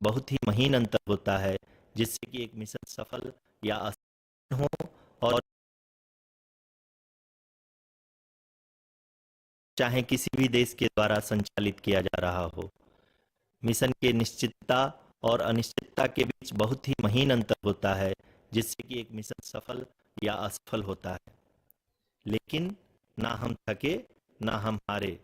बहुत ही महीन अंतर होता है जिससे कि एक मिशन सफल या असफल हो, और चाहे किसी भी देश के द्वारा संचालित किया जा रहा हो। मिशन के निश्चितता और अनिश्चितता के बीच बहुत ही महीन अंतर होता है जिससे कि एक मिशन सफल या असफल होता है। लेकिन ना हम थके ना हम हारे।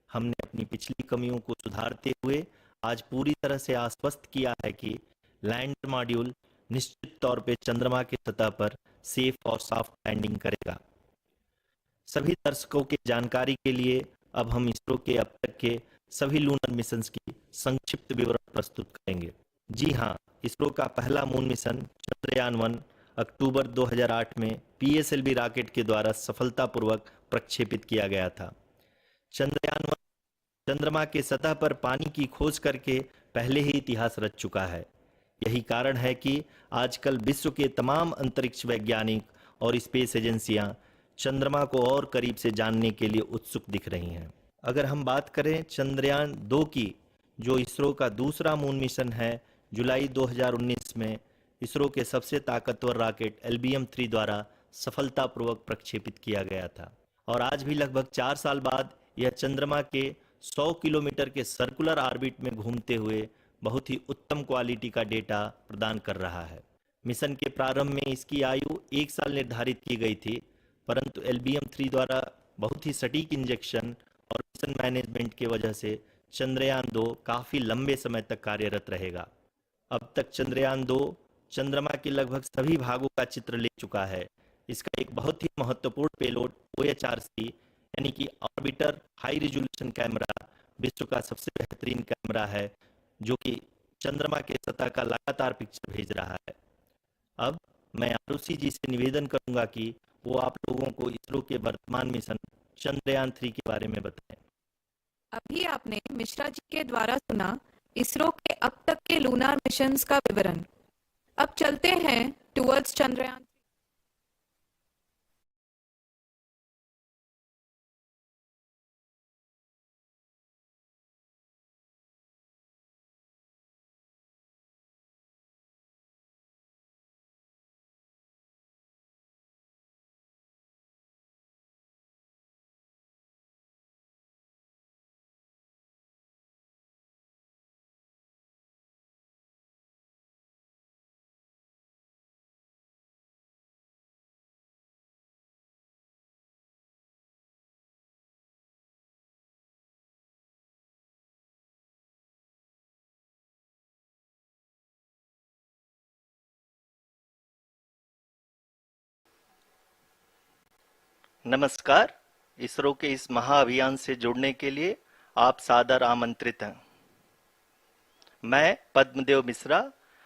हमने अपनी पिछली कमियों को सुधारते हुए आज पूरी तरह से आश्वस्त किया है कि लैंडर मॉड्यूल निश्चित तौर पे चंद्रमा की सतह पर सेफ और सॉफ्ट लैंडिंग करेगा। सभी दर्शकों की जानकारी के लिए अब हम इसरो के अब तक के सभी लूनर मिशंस की संक्षिप्त विवरण प्रस्तुत करेंगे। जी हाँ, इसरो का पहला मून मिशन चंद्रयान-1 अक्टूबर 2008 में पीएसएलवी रॉकेट के द्वारा सफलतापूर्वक प्रक्षेपित किया गया था। चंद्रयान-1 चंद्रमा के सतह पर पानी की खोज करके पहले ही इतिहास रच चुका है। यही कारण है कि आजकल विश्व के तमाम अंतरिक्ष वैज्ञानिक और स्पेस एजेंसियां चंद्रमा को और करीब से जानने के लिए उत्सुक दिख रही हैं। अगर हम बात करें चंद्रयान 2 की, जो इसरो का दूसरा मून मिशन है, जुलाई 2019 में इसरो के सबसे ताकतवर रॉकेट LBM-3 द्वारा सफलतापूर्वक प्रक्षेपित किया गया था। और आज भी लगभग 4 साल बाद यह चंद्रमा के 100 किलोमीटर के सर्कुलर ऑर्बिट में घूमते हुए बहुत ही उत्तम क्वालिटी का डेटा प्रदान कर रहा है। मिशन के प्रारंभ में इसकी आयु 1 साल निर्धारित की गई थी, परंतु LBM-3 द्वारा बहुत ही सटीक इंजेक्शन और मिशन मैनेजमेंट की वजह से चंद्रयान 2 काफ़ी लंबे समय तक कार्यरत रहेगा। अब तक चंद्रयान 2 चंद्रमा के लगभग सभी भागों का चित्र ले चुका है। इसका एक बहुत ही महत्वपूर्ण पेलोड OHRC यानी कि ऑर्बिटर हाई रिजोल्यूशन कैमरा विश्व का सबसे बेहतरीन कैमरा है, जो कि चंद्रमा के सतह का लगातार पिक्चर भेज रहा है। अब मैं आरुषि जी से निवेदन करूंगा कि वो आप लोगों को इसरो के वर्तमान मिशन चंद्रयान 3 के बारे में बताएं। अभी आपने मिश्रा जी के द्वारा सुना इसरो के अब तक के लूनार मिशंस का विवरण। अब चलते हैं टुवर्ड्स चंद्रयान। नमस्कार। इसरो के इस महाअभियान से जुड़ने के लिए आप सादर आमंत्रित हैं। मैं पद्मदेव मिश्रा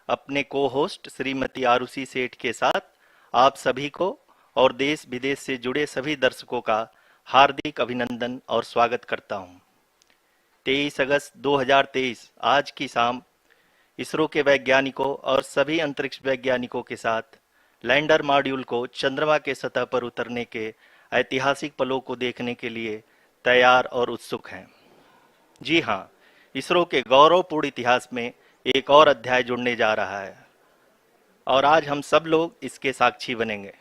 अपने को होस्ट श्रीमती आरुषि सेठ के साथ आप सभी को और देश विदेश से जुड़े सभी दर्शकों का हार्दिक अभिनंदन और स्वागत करता हूं। 23 अगस्त 2023 आज की शाम इसरो के वैज्ञानिकों और सभी अंतरिक्ष वैज्ञानिकों के साथ लैंडर मॉड्यूल को चंद्रमा के सतह पर उतरने के ऐतिहासिक पलों को देखने के लिए तैयार और उत्सुक हैं। जी हाँ, इसरो के गौरवपूर्ण इतिहास में एक और अध्याय जुड़ने जा रहा है और आज हम सब लोग इसके साक्षी बनेंगे।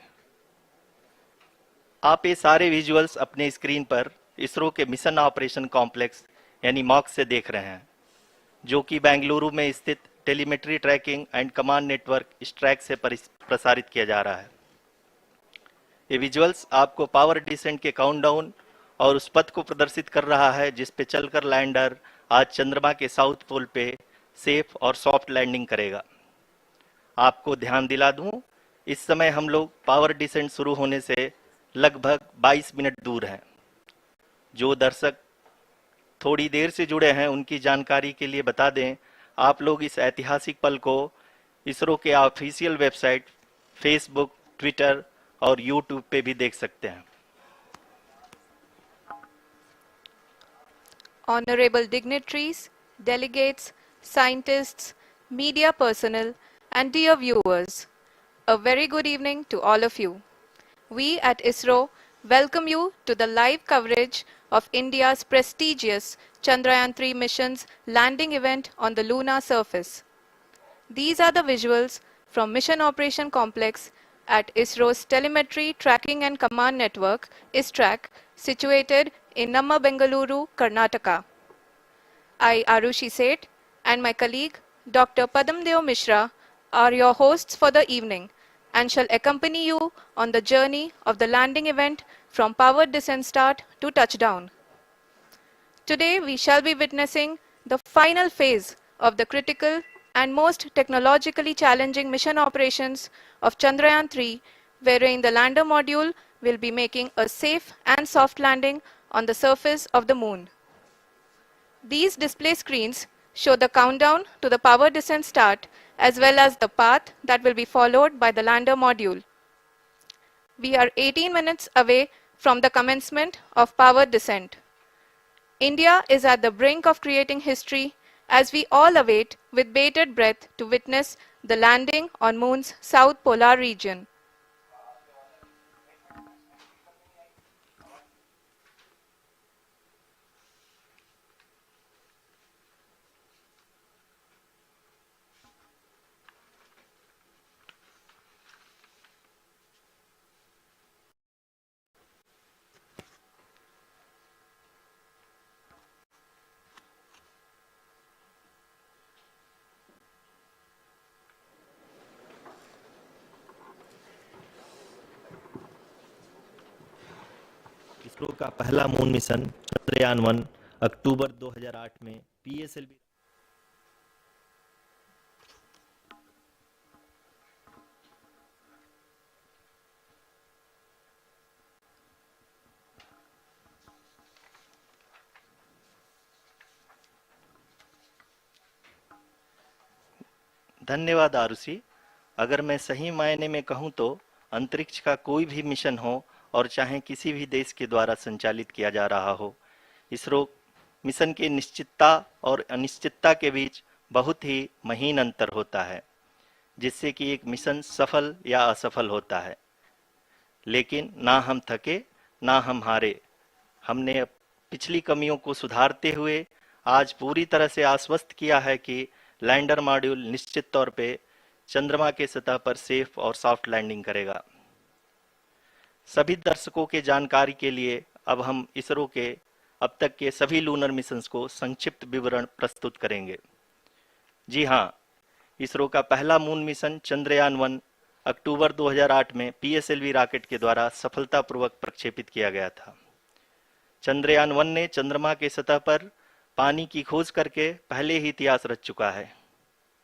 आप ये सारे विजुअल्स अपने स्क्रीन पर इसरो के मिशन ऑपरेशन कॉम्प्लेक्स यानी मॉक्स से देख रहे हैं, जो कि बेंगलुरु में स्थित telemetry tracking and command network ISTRAC से प्रसारित किया जा रहा है। ये विजुअल्स आपको पावर डिसेंट के काउंटडाउन और उस पथ को प्रदर्शित कर रहा है जिस पे चलकर लैंडर आज चंद्रमा के साउथ पोल पे सेफ और सॉफ्ट लैंडिंग करेगा। आपको ध्यान दिला दूं, इस समय हम लोग पावर डिसेंट शुरू होने से लगभग 22 मिनट दूर हैं। जो दर्शक थोड़ी देर से जुड़े हैं उनकी जानकारी के लिए बता दें, आप लोग इस ऐतिहासिक पल को इसरो के ऑफिशियल वेबसाइट, फेसबुक, ट्विटर और यूट्यूब पे भी देख सकते हैं। Honorable dignitaries, delegates, scientists, media personnel, and dear viewers, a very good evening to all of you. We at ISRO welcome you to the live coverage of India's prestigious Chandrayaan-3 mission's landing event on the lunar surface. These are the visuals from Mission Operation Complex at ISRO's Telemetry Tracking and Command Network, ISTRAC, situated in Namma, Bengaluru, Karnataka. I, Arushi Seth, and my colleague, Dr. Padamdeo Mishra, are your hosts for the evening and shall accompany you on the journey of the landing event from powered descent start to touchdown. Today, we shall be witnessing the final phase of the critical and most technologically challenging mission operations of Chandrayaan 3, wherein the lander module will be making a safe and soft landing on the surface of the moon. These display screens show the countdown to the power descent start as well as the path that will be followed by the lander module. We are 18 minutes away from the commencement of power descent. India is at the brink of creating history as we all await with bated breath to witness the landing on Moon's south polar region. ISRO का पहला moon mission Chandrayaan 1 अक्टूबर 2008 में PSLV धन्यवाद आरुषि। अगर मैं सही मायने में कहूं तो अंतरिक्ष का कोई भी मिशन हो और चाहे किसी भी देश के द्वारा संचालित किया जा रहा हो, इसरो मिशन की निश्चितता और अनिश्चितता के बीच बहुत ही महीन अंतर होता है, जिससे कि एक मिशन सफल या असफल होता है। लेकिन ना हम थके ना हम हारे। हमने पिछली कमियों को सुधारते हुए आज पूरी तरह से आश्वस्त किया है कि लैंडर मॉड्यूल निश्चित तौर पे चंद्रमा के सतह पर सेफ और सॉफ्ट लैंडिंग करेगा। सभी दर्शकों के जानकारी के लिए अब हम इसरो के अब तक के सभी लूनर मिशंस को संक्षिप्त विवरण प्रस्तुत करेंगे। जी हाँ, इसरो का पहला मून मिशन चंद्रयान 1 अक्टूबर 2008 में पीएसएलवी रॉकेट के द्वारा सफलतापूर्वक प्रक्षेपित किया गया था। चंद्रयान 1 ने चंद्रमा के सतह पर पानी की खोज करके पहले ही इतिहास रच चुका है।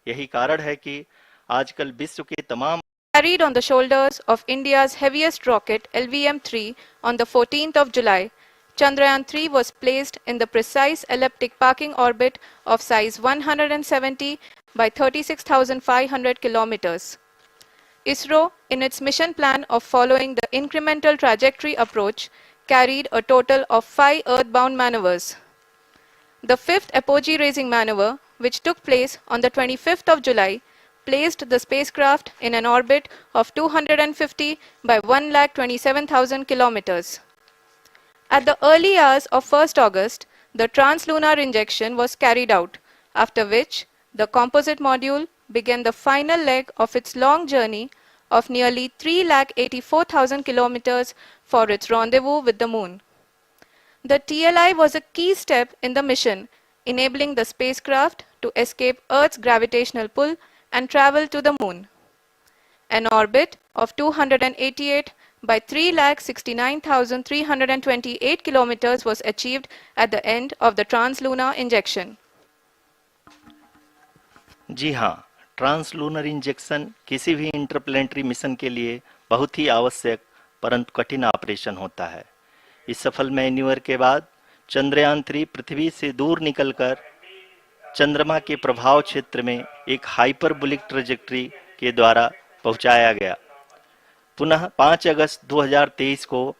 यही कारण है कि आजकल विश्व के तमाम Carried on the shoulders of India's heaviest rocket LVM-3 on the 14th of July, Chandrayaan 3 was placed in the precise elliptic parking orbit of size 170 by 36,500 kilometers. ISRO, in its mission plan of following the incremental trajectory approach, carried a total of 5 earthbound maneuvers. The fifth apogee-raising maneuver, which took place on the 25th of July, placed the spacecraft in an orbit of 250 by 1,27,000 kilometers. At the early hours of 1st August, the translunar injection was carried out, after which the composite module began the final leg of its long journey of nearly 3,84,000 kilometers for its rendezvous with the Moon. The TLI was a key step in the mission, enabling the spacecraft to escape Earth's gravitational pull and travel to the Moon. An orbit of 288 by 3,69,328 kilometers was achieved at the end of the translunar injection. जी हाँ, translunar injection किसी भी interplanetary mission के लिए बहुत ही आवश्यक परंतु कठिन operation होता है। इस सफल मैन्यूवर के बाद चंद्रयान 3 पृथ्वी से दूर निकलकर चंद्रमा के प्रभाव क्षेत्र में एक हाइपरबोलिक ट्रेजेक्टरी के द्वारा पहुंचाया गया। पुनः 5 अगस्त 2023 को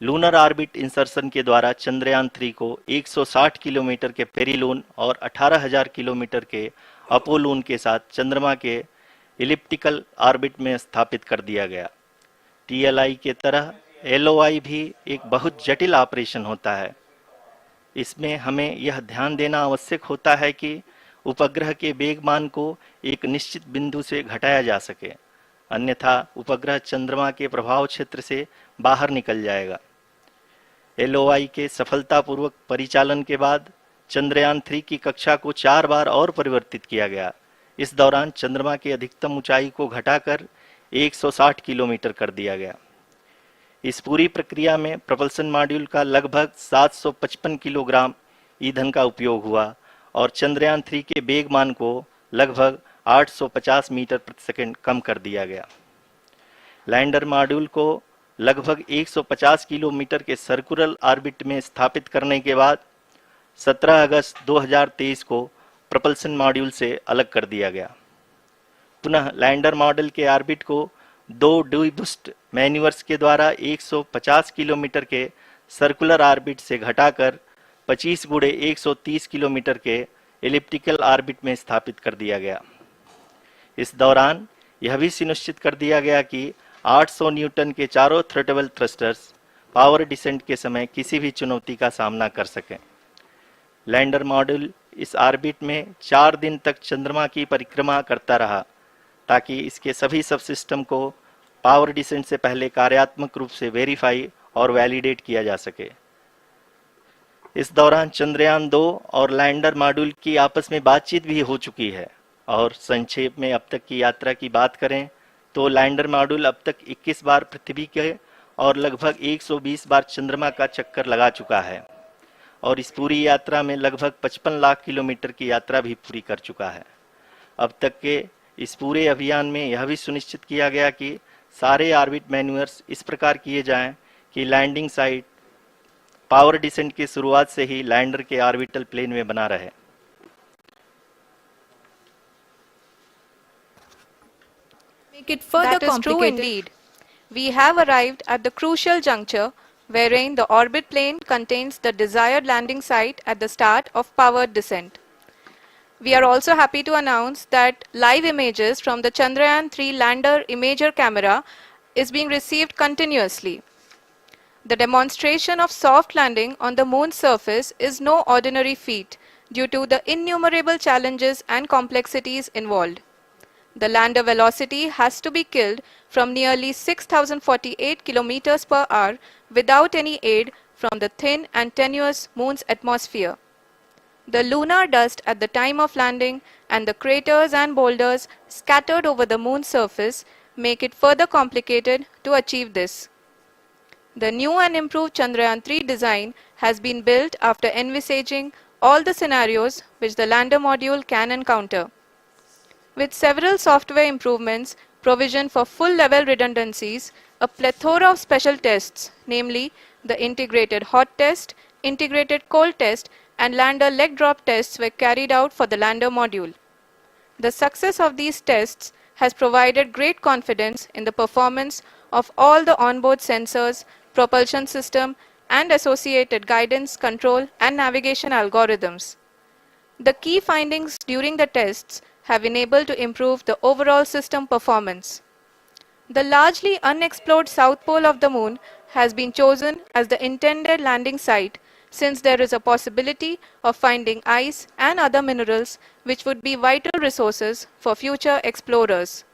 लूनर ऑर्बिट इंसर्शन के द्वारा चंद्रयान 3 को 160 किलोमीटर के पेरिलून और 18,000 किलोमीटर के अपोलून के साथ चंद्रमा के इलिप्टिकल ऑर्बिट में स्थापित कर दिया गया। टीएलआई के तरह एलओआई भी एक बहुत जटिल ऑपरेशन होता है। इसमें हमें यह ध्यान देना आवश्यक होता है कि उपग्रह के वेगमान को एक निश्चित बिंदु से घटाया जा सके, अन्यथा उपग्रह चंद्रमा के प्रभाव क्षेत्र से बाहर निकल जाएगा। LOI के सफलतापूर्वक परिचालन के बाद चंद्रयान 3 की कक्षा को 4 बार और परिवर्तित किया गया। इस दौरान चंद्रमा की अधिकतम ऊंचाई को घटाकर 160 किलोमीटर कर दिया गया। इस पूरी प्रक्रिया में प्रपल्सन मॉड्यूल का लगभग 755 किलोग्राम ईंधन का उपयोग हुआ और चंद्रयान 3 के वेगमान को लगभग 850 मीटर प्रति सेकंड कम कर दिया गया। लैंडर मॉड्यूल को लगभग 150 किलोमीटर के सर्कुलर ऑर्बिट में स्थापित करने के बाद 17 अगस्त 2023 को प्रपल्सन मॉड्यूल से अलग कर दिया गया। पुनः लैंडर मॉड्यूल के ऑर्बिट को 2 डीबूस्ट मैन्यूवर्स के द्वारा 150 किलोमीटर के सर्कुलर ऑर्बिट से घटाकर 25 गुणे 130 किलोमीटर के एलिप्टिकल ऑर्बिट में स्थापित कर दिया गया। इस दौरान यह भी सुनिश्चित कर दिया गया कि 800 न्यूटन के चारों थ्रोटल थ्रस्टर्स पावर डिसेंट के समय किसी भी चुनौती का सामना कर सकें। लैंडर मॉड्यूल इस ऑर्बिट में 4 दिन तक चंद्रमा की परिक्रमा करता रहा ताकि इसके सभी सब सिस्टम को पावर डिसेंट से पहले कार्यात्मक रूप से वेरीफाई और वैलिडेट किया जा सके। इस दौरान चंद्रयान 2 और लैंडर मॉड्यूल की आपस में बातचीत भी हो चुकी है। और संक्षेप में अब तक की यात्रा की बात करें तो लैंडर मॉड्यूल अब तक 21 बार पृथ्वी के और लगभग 120 बार चंद्रमा का चक्कर लगा चुका है और इस पूरी यात्रा में लगभग 55 लाख किलोमीटर की यात्रा भी पूरी कर चुका है। अब तक के इस पूरे अभियान में यह भी सुनिश्चित किया गया कि सारे ऑर्बिट मैन्यूवर्स इस प्रकार किए जाएं कि लैंडिंग साइट पावर डिसेंट की शुरुआत से ही लैंडर के ऑर्बिटल प्लेन में बना रहे। Make it further That is true complicated. indeed. We have arrived at the crucial juncture wherein the orbit plane contains the desired landing site at the start of powered descent. We are also happy to announce that live images from the Chandrayaan 3 lander imager camera is being received continuously. The demonstration of soft landing on the moon's surface is no ordinary feat due to the innumerable challenges and complexities involved. The lander velocity has to be killed from nearly 6,048 kilometers per hour without any aid from the thin and tenuous moon's atmosphere. The lunar dust at the time of landing and the craters and boulders scattered over the moon's surface make it further complicated to achieve this. The new and improved Chandrayaan 3 design has been built after envisaging all the scenarios which the lander module can encounter. With several software improvements, provision for full-level redundancies, a plethora of special tests, namely the integrated hot test, integrated cold test, and lander leg drop tests were carried out for the lander module. The success of these tests has provided great confidence in the performance of all the onboard sensors, propulsion system, and associated guidance, control, and navigation algorithms. The key findings during the tests have enabled to improve the overall system performance. The largely unexplored south pole of the moon has been chosen as the intended landing site since there is a possibility of finding ice and other minerals which would be vital resources for future explorers.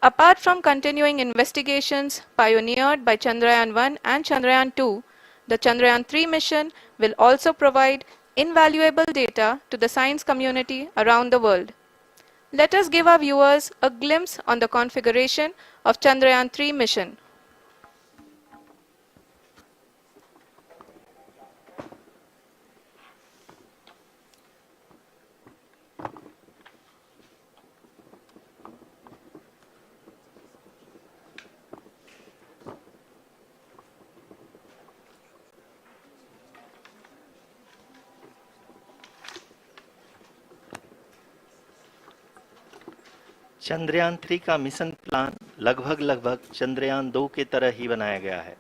Apart from continuing investigations pioneered by Chandrayaan 1 and Chandrayaan 2, the Chandrayaan 3 mission will also provide invaluable data to the science community around the world. Let us give our viewers a glimpse on the configuration of Chandrayaan 3 mission. Chandrayaan 3 का mission plan लगभग चंद्रयान 2 के तरह ही बनाया गया है।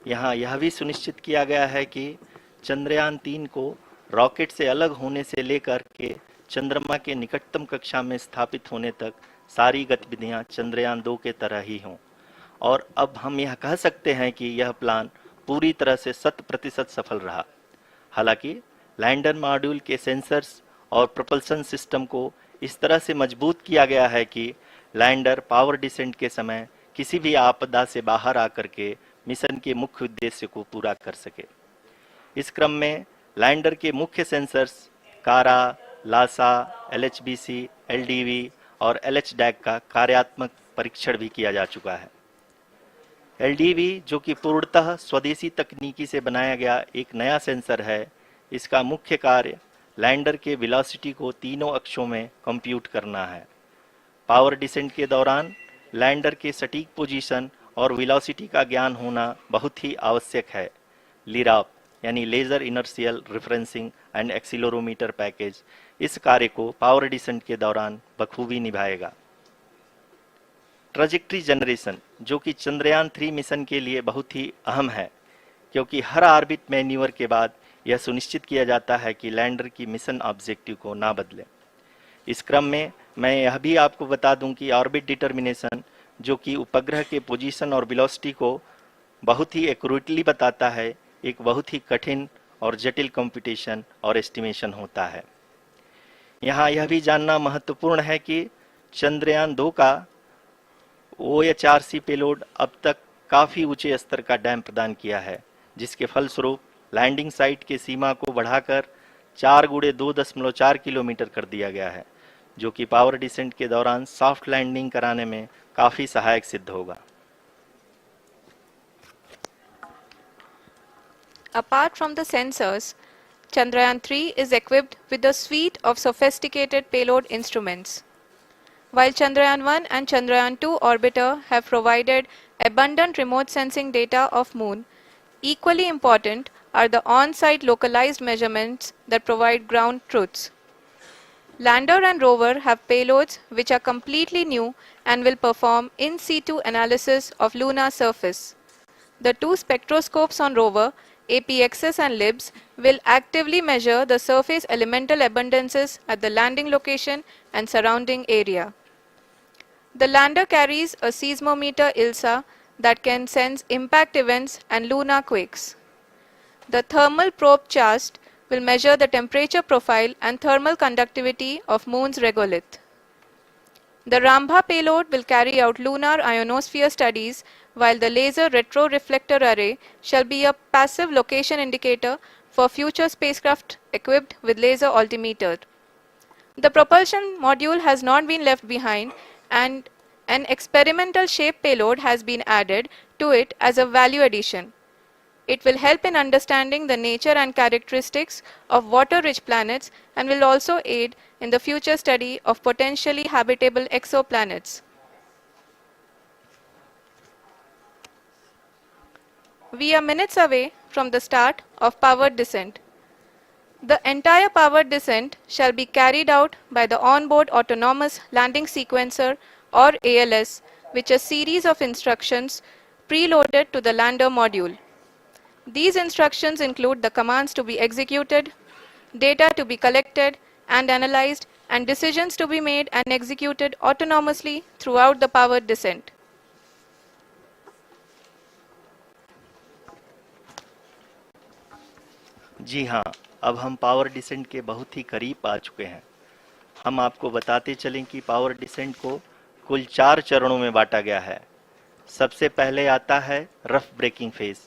यहाँ यह भी सुनिश्चित किया गया है कि चंद्रयान 3 को रॉकेट से अलग होने से लेकर के चंद्रमा के निकटतम कक्षा में स्थापित होने तक सारी गतिविधियां चंद्रयान 2 के तरह ही हों। और अब हम यह कह सकते हैं कि यह प्लान पूरी तरह से 100% सफल रहा। हालांकि लैंडर मॉड्यूल के सेंसर्स और propulsion सिस्टम को इस तरह से मजबूत किया गया है कि लैंडर पावर डिसेंट के समय किसी भी आपदा से बाहर आकर के मिशन के मुख्य उद्देश्य को पूरा कर सके। इस क्रम में लैंडर के मुख्य सेंसर्स कारा, लासा, एलएचबीसी, एलडीवी और एलएचडैक का कार्यात्मक परीक्षण भी किया जा चुका है। एलडीवी, जो कि पूर्णतः स्वदेशी तकनीकी से बनाया गया एक नया सेंसर है, इसका मुख्य कार्य लैंडर के वेलोसिटी को तीनों अक्षों में कंप्यूट करना है। पावर डिसेंट के दौरान लैंडर के सटीक पोजीशन और वेलोसिटी का ज्ञान होना बहुत ही आवश्यक है। लिराप यानी laser inertial referencing and accelerometer package इस कार्य को पावर डिसेंट के दौरान बखूबी निभाएगा। ट्रैजेक्टरी जनरेशन, जो कि चंद्रयान 3 मिशन के लिए बहुत ही अहम है, क्योंकि हर ऑर्बिट मैन्यूवर के बाद यह सुनिश्चित किया जाता है कि लैंडर की मिशन ऑब्जेक्टिव को ना बदले। इस क्रम में मैं यह भी आपको बता दूं कि ऑर्बिट डिटर्मिनेशन, जो कि उपग्रह के पोजीशन और वेलोसिटी को बहुत ही एक्यूरेटली बताता है, एक बहुत ही कठिन और जटिल कंप्यूटेशन और एस्टिमेशन होता है। यहाँ यह भी जानना महत्वपूर्ण है कि चंद्रयान 2 का OHRC पेलोड अब तक काफ़ी ऊंचे स्तर का डैम प्रदान किया है, जिसके फलस्वरूप लैंडिंग साइट के सीमा को बढ़ाकर 4 × 2.4 किलोमीटर कर दिया गया है, जो कि पावर डिसेंट के दौरान सॉफ्ट लैंडिंग कराने में काफ़ी सहायक सिद्ध होगा। Apart from the sensors, Chandrayaan 3 is equipped with a suite of sophisticated payload instruments. While Chandrayaan 1 and Chandrayaan 2 orbiter have provided abundant remote sensing data of Moon, equally important are the on-site localized measurements that provide ground truths. Lander and rover have payloads which are completely new and will perform in situ analysis of lunar surface. The two spectroscopes on rover, APXS and LIBS, will actively measure the surface elemental abundances at the landing location and surrounding area. The lander carries a seismometer ILSA that can sense impact events and lunar quakes. The thermal probe CHAST will measure the temperature profile and thermal conductivity of Moon's regolith. The Rambha payload will carry out lunar ionosphere studies, while the laser retroreflector array shall be a passive location indicator for future spacecraft equipped with laser altimeter. The propulsion module has not been left behind, and an experimental shape payload has been added to it as a value addition. It will help in understanding the nature and characteristics of water-rich planets and will also aid in the future study of potentially habitable exoplanets. We are minutes away from the start of powered descent. The entire powered descent shall be carried out by the onboard autonomous landing sequencer, or ALS, which is a series of instructions preloaded to the lander module. These instructions include the commands to be executed, data to be collected and analyzed, and decisions to be made and executed autonomously throughout the powered descent. जी हाँ, अब हम power descent के बहुत ही करीब आ चुके हैं। हम आपको बताते चलें कि पावर डिसेंट को कुल 4 चरणों में बांटा गया है। सबसे पहले आता है रफ ब्रेकिंग फेज,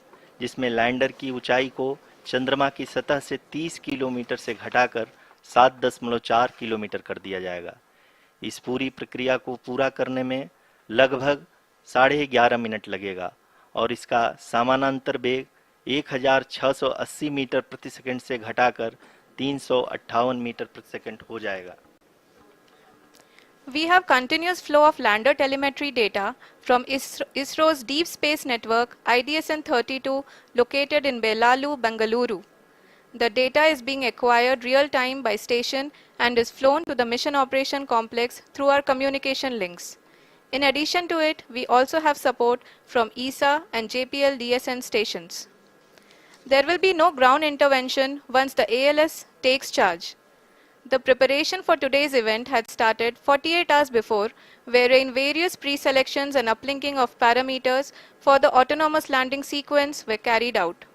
जिसमें लैंडर की ऊंचाई को चंद्रमा की सतह से 30 किलोमीटर से घटाकर 7.4 किलोमीटर कर दिया जाएगा। इस पूरी प्रक्रिया को पूरा करने में लगभग 11.5 मिनट लगेगा और इसका समानांतर वेग 1680 मीटर प्रति सेकंड से घटाकर 358 मीटर प्रति सेकंड हो जाएगा। We have continuous flow of lander telemetry data from ISRO's Deep Space Network IDSN-32 located in Belalu, Bengaluru. The data is being acquired real-time by station and is flown to the Mission Operation Complex through our communication links. In addition to it, we also have support from ESA and JPL DSN stations. There will be no ground intervention once the ALS takes charge. The preparation for today's event had started 48 hours before, wherein various pre-selections and uplinking of parameters for the autonomous landing sequence were carried out.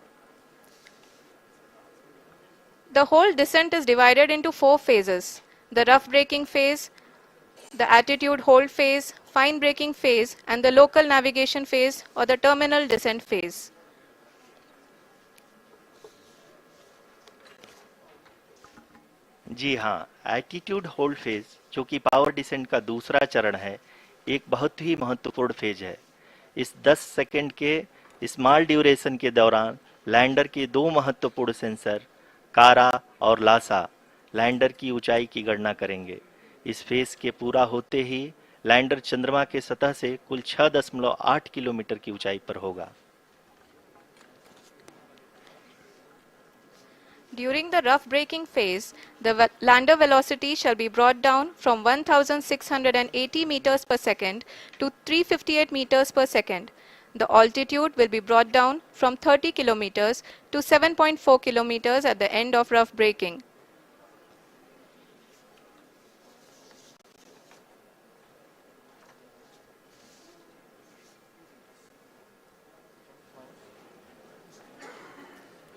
The whole descent is divided into 4 phases: the rough braking phase, the attitude hold phase, fine braking phase, and the local navigation phase or the terminal descent phase. जी हाँ, attitude hold phase जो कि power descent का दूसरा चरण है, एक बहुत ही महत्वपूर्ण फेज है। इस 10 सेकंड के स्मॉल ड्यूरेशन के दौरान लैंडर के दो महत्वपूर्ण सेंसर कारा और लासा लैंडर की ऊंचाई की गणना करेंगे। इस फेज के पूरा होते ही लैंडर चंद्रमा के सतह से कुल 6.8 किलोमीटर की ऊंचाई पर होगा। During the rough braking phase, the lander velocity shall be brought down from 1680 meters per second to 358 meters per second. The altitude will be brought down from 30 kilometers to 7.4 kilometers at the end of rough braking.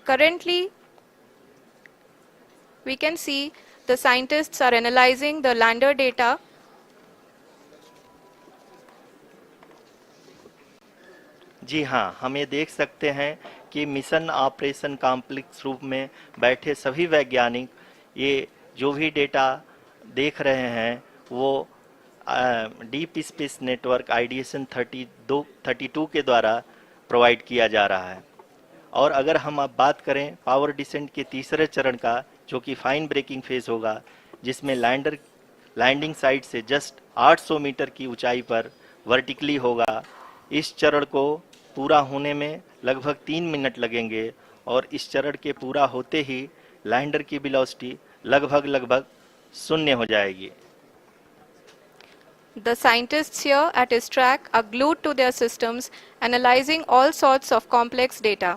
Currently, we can see the scientists are analyzing the lander data. जी हाँ, हम ये देख सकते हैं कि mission operation complex रूप में बैठे सभी वैज्ञानिक ये जो भी डेटा देख रहे हैं वो डीप स्पेस नेटवर्क आईडीएसन 32 के द्वारा प्रोवाइड किया जा रहा है। और अगर हम अब बात करें पावर डिसेंट के तीसरे चरण का, जो कि फाइन ब्रेकिंग फेज होगा, जिसमें लैंडर लैंडिंग साइट से जस्ट 800 मीटर की ऊंचाई पर वर्टिकली होगा। इस चरण को पूरा होने में लगभग 3 मिनट लगेंगे और इस चरण के पूरा होते ही लैंडर की वेलोसिटी लगभग शून्य हो जाएगी। The scientists here at ISTRAC are glued to their systems, analyzing all sorts of complex data.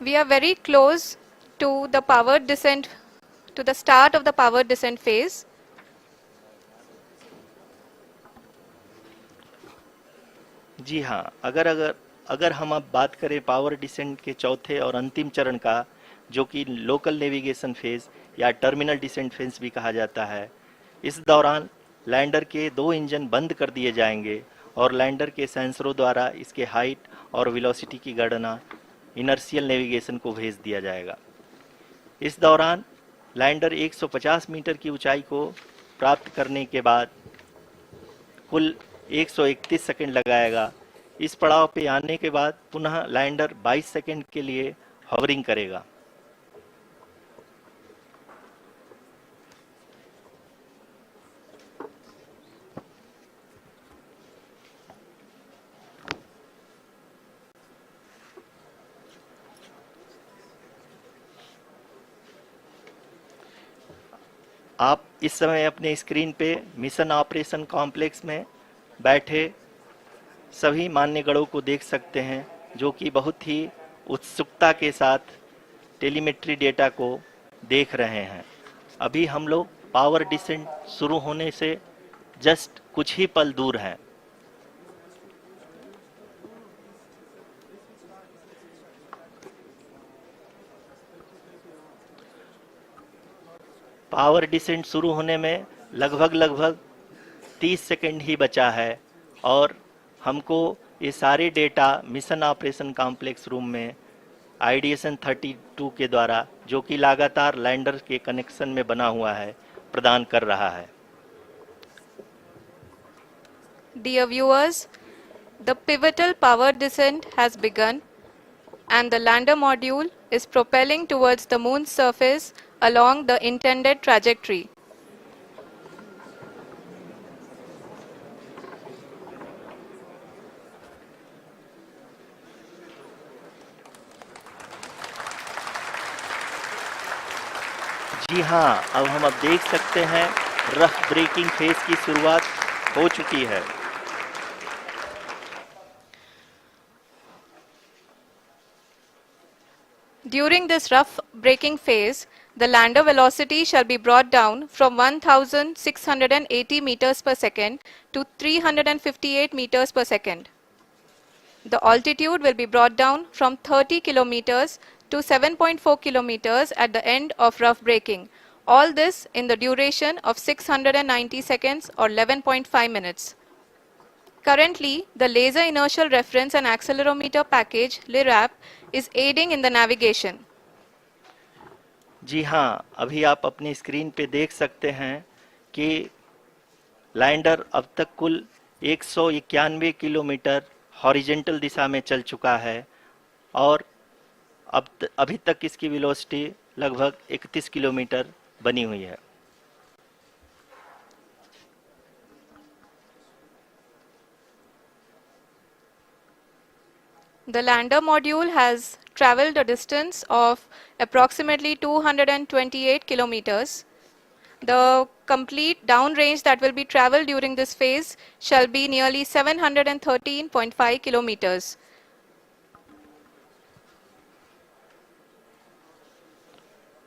We are very close to the powered descent, to the start of the powered descent phase. जी हाँ, अगर हम अब बात करें power descent के चौथे और अंतिम चरण का, जो कि लोकल नेविगेशन फेज या टर्मिनल डिसेंट फेज भी कहा जाता है, इस दौरान लैंडर के 2 इंजन बंद कर दिए जाएंगे और लैंडर के सेंसरों द्वारा इसके हाइट और वेलोसिटी की गणना इनर्शियल नेविगेशन को भेज दिया जाएगा। इस दौरान लैंडर 150 मीटर की ऊंचाई को प्राप्त करने के बाद कुल 131 सेकंड लगाएगा। इस पड़ाव पे आने के बाद पुनः लैंडर 22 सेकंड के लिए हॉवरिंग करेगा। आप इस समय अपने स्क्रीन पे मिशन ऑपरेशन कॉम्प्लेक्स में बैठे सभी मान्यगणों को देख सकते हैं, जो कि बहुत ही उत्सुकता के साथ टेलीमेट्री डेटा को देख रहे हैं। अभी हम लोग पावर डिसेंट शुरू होने से जस्ट कुछ ही पल दूर हैं। पावर डिसेंट शुरू होने में लगभग 30 सेकंड ही बचा है और हमको ये सारे data mission operation complex room में आईडीएसन 32 के द्वारा, जो कि लगातार लैंडर के कनेक्शन में बना हुआ है, प्रदान कर रहा है। Dear viewers, the pivotal power descent has begun and the lander module is propelling towards the moon's surface along the intended trajectory. जी हाँ, अब देख सकते हैं रफ ब्रेकिंग फेज की शुरुआत हो चुकी है। During this rough braking phase, the lander velocity shall be brought down from 1680 meters per second to 358 meters per second. The altitude will be brought down from 30 kilometers to 7.4 kilometers at the end of rough braking. All this in the duration of 690 seconds or 11.5 minutes. Currently, the Laser Inertial Reference and Accelerometer package LIRAP is aiding in the navigation. जी हाँ, अभी आप अपनी screen पे देख सकते हैं कि lander अब तक कुल 191 किलोमीटर हॉरिजेंटल दिशा में चल चुका है और अभी तक इसकी वेलोसिटी लगभग 31 किलोमीटर बनी हुई है। The lander module has traveled a distance of approximately 228 kilometers. The complete downrange that will be traveled during this phase shall be nearly 713.5 kilometers.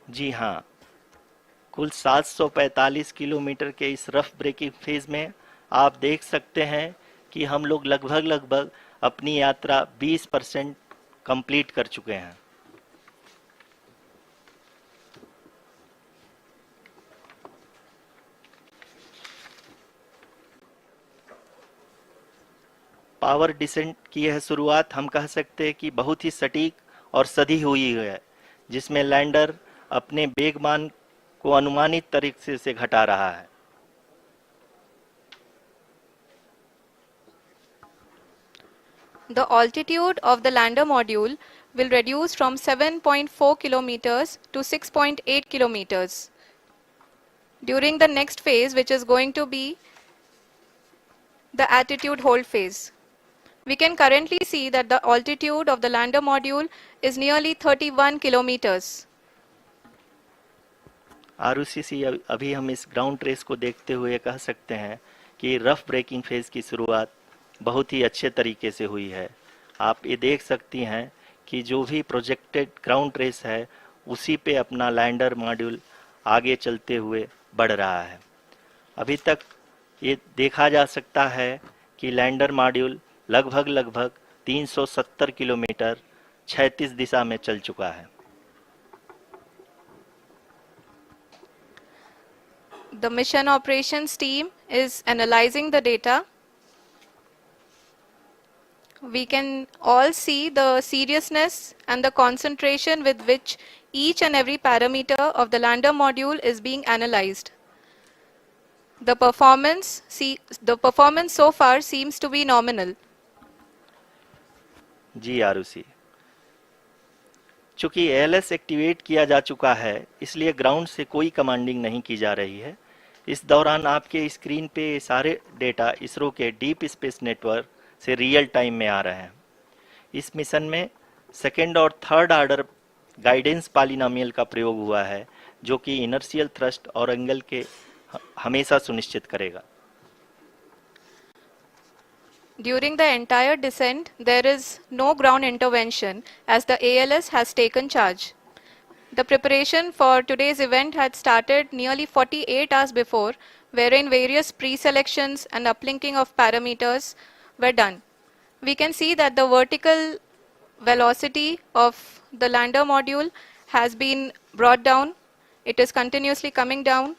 जी हाँ, कुल 745 किलोमीटर के इस रफ ब्रेकिंग फेज में आप देख सकते हैं कि हम लोग लगभग अपनी यात्रा 20% कंप्लीट कर चुके हैं। पावर डिसेंट की यह शुरुआत हम कह सकते हैं कि बहुत ही सटीक और सधी हुई है, जिसमें लैंडर अपने वेगमान को अनुमानित तरीके से घटा रहा है। The altitude of the lander module will reduce from 7.4 kilometers to 6.8 kilometers during the next phase, which is going to be the attitude hold phase. We can currently see that the altitude of the lander module is nearly 31 kilometers. Arushi अभी हम इस ground trace को देखते हुए कह सकते हैं कि रफ ब्रेकिंग फेज की शुरुआत बहुत ही अच्छे तरीके से हुई है। आप ये देख सकती हैं कि जो भी प्रोजेक्टेड ग्राउंड ट्रेस है उसी पे अपना लैंडर मॉड्यूल आगे चलते हुए बढ़ रहा है। अभी तक ये देखा जा सकता है कि लैंडर मॉड्यूल लगभग 370 किलोमीटर 36 दिशा में चल चुका है। The mission operations team is analyzing the data. We can all see the seriousness and the concentration with which each and every parameter of the lander module is being analyzed. The performance so far seems to be nominal. जी आरुषि, चूंकि ALS activate किया जा चुका है इसलिए ground से कोई commanding नहीं की जा रही है। इस दौरान आपके स्क्रीन पे सारे डेटा इसरो के डीप स्पेस नेटवर्क से रियल टाइम में आ रहे हैं। इस मिशन में सेकेंड और थर्ड ऑर्डर गाइडेंस पॉलिनोमियल का प्रयोग हुआ है, जो कि इनर्शियल थ्रस्ट और एंगल के हमेशा सुनिश्चित करेगा। During the entire descent, there is no ground intervention as the ALS has taken charge. The preparation for today's event had started nearly 48 hours before, wherein various pre-selections and uplinking of parameters were done. We can see that the vertical velocity of the lander module has been brought down. It is continuously coming down.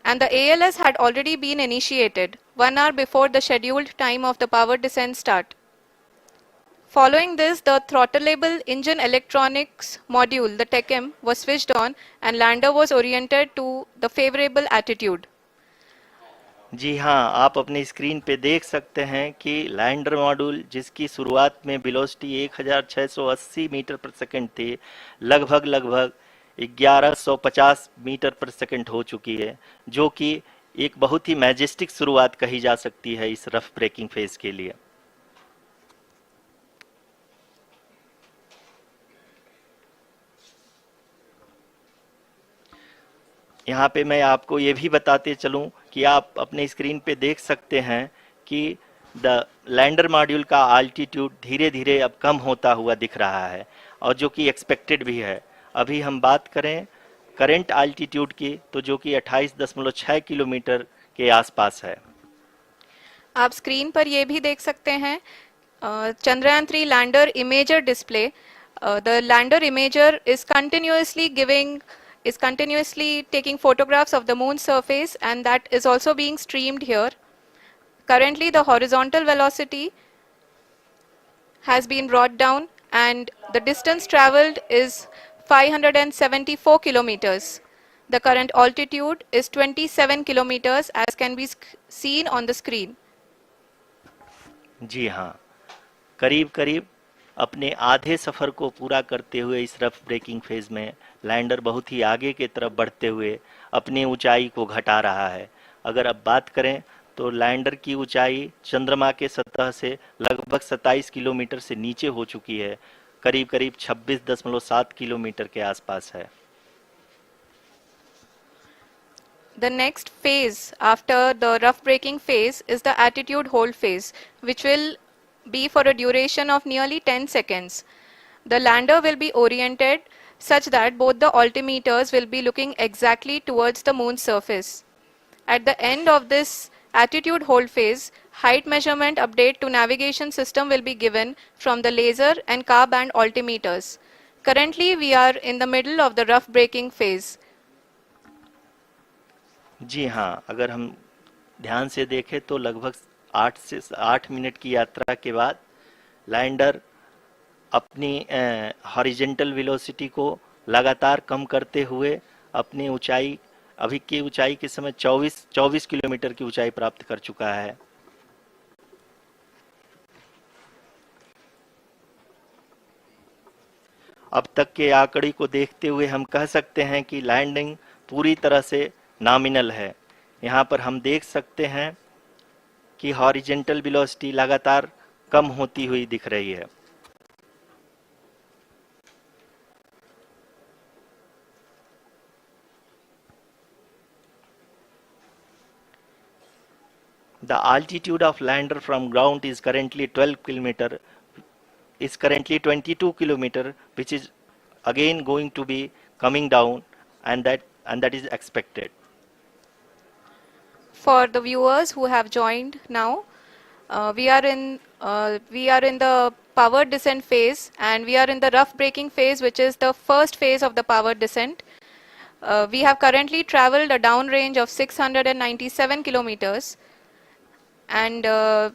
And the ALS had already been initiated 1 hour before the scheduled time of the power descent start. Following this, the throttleable engine electronics module, the TECM, was switched on and lander was oriented to the favorable attitude. जी हाँ, आप अपनी screen पे देख सकते हैं कि lander module जिसकी शुरुआत में वेलोसिटी 1680 मीटर पर सेकंड थी, लगभग 1150 मीटर पर सेकंड हो चुकी है, जो कि एक बहुत ही मैजेस्टिक शुरुआत कही जा सकती है इस रफ ब्रेकिंग फेज के लिए। यहाँ पे मैं आपको ये भी बताते चलूँ कि आप अपने स्क्रीन पे देख सकते हैं कि द लैंडर मॉड्यूल का आल्टीट्यूड धीरे धीरे अब कम होता हुआ दिख रहा है, और जो कि एक्सपेक्टेड भी है। अभी हम बात करें करंट आल्टीट्यूड की, तो जो कि 28.6 किलोमीटर के आसपास है। आप स्क्रीन पर ये भी देख सकते हैं Chandrayaan 3 lander imager display. The lander imager is continuously taking photographs of the moon's surface, and that is also being streamed here. Currently, the horizontal velocity has been brought down, and the distance traveled is 574 kilometers. The current altitude is 27 kilometers, as can be seen on the screen. जी हाँ, करीब करीब अपने आधे सफ़र को पूरा करते हुए इस रफ ब्रेकिंग फेज में लैंडर बहुत ही आगे की तरफ बढ़ते हुए अपनी ऊंचाई को घटा रहा है। अगर अब बात करें तो लैंडर की ऊंचाई चंद्रमा के सतह से लगभग 27 किलोमीटर से नीचे हो चुकी है, करीब करीब 26.7 किलोमीटर के आसपास है। The next phase after the rough braking phase is the attitude hold phase, which will be for a duration of nearly 10 seconds. The lander will be oriented such that both the altimeters will be looking exactly towards the moon's surface. At the end of this attitude hold phase, height measurement update to navigation system will be given from the laser and car band altimeters. Currently, we are in the middle of the rough braking phase. जी हाँ, अगर हम ध्यान से देखें तो लगभग 8 minute की यात्रा के बाद लैंडर अपनी हॉरिजेंटल वेलोसिटी को लगातार कम करते हुए अपनी ऊंचाई, अभी की ऊंचाई के समय 24 किलोमीटर की ऊंचाई प्राप्त कर चुका है। अब तक के आंकड़े को देखते हुए हम कह सकते हैं कि लैंडिंग पूरी तरह से नॉमिनल है। यहाँ पर हम देख सकते हैं कि हॉरिजेंटल वेलोसिटी लगातार कम होती हुई दिख रही है। The altitude of lander from ground is currently 22 kilometer, which is again going to be coming down, and that is expected. For the viewers who have joined now, we are in the powered descent phase, and we are in the rough braking phase, which is the first phase of the powered descent. We have currently traveled a downrange of 697 kilometers, and the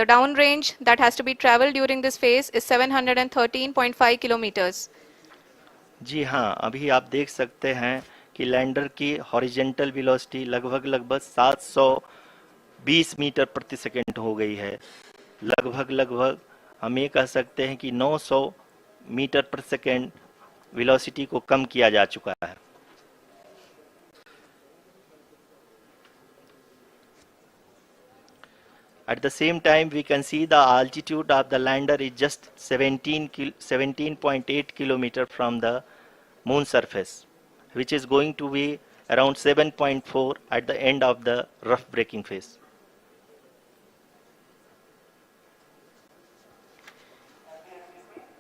downrange that has to be traveled during this phase is 713.5 kilometers. जी हाँ, अभी आप देख सकते हैं कि lander की horizontal velocity लगभग 720 metre प्रति सेकंड हो गई है। लगभग हम ये कह सकते हैं कि 900 मीटर प्रति सेकंड वेलोसिटी को कम किया जा चुका है। At the same time, we can see the altitude of the lander is just 17.8 kilometer from the moon surface, which is going to be around 7.4 at the end of the rough braking phase.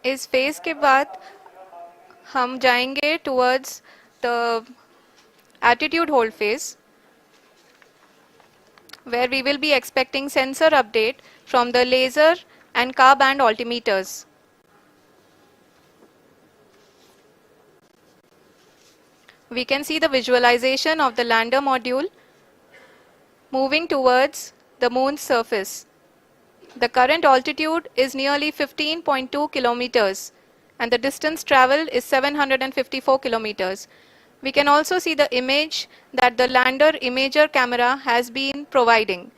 इस phase के बाद हम जाएंगे towards the attitude hold phase, where we will be expecting sensor update from the laser and car band altimeters. We can see the visualization of the lander module moving towards the moon's surface. The current altitude is nearly 15.2 kilometers, and the distance traveled is 754 kilometers. We can also see the image that the lander imager camera has been providing.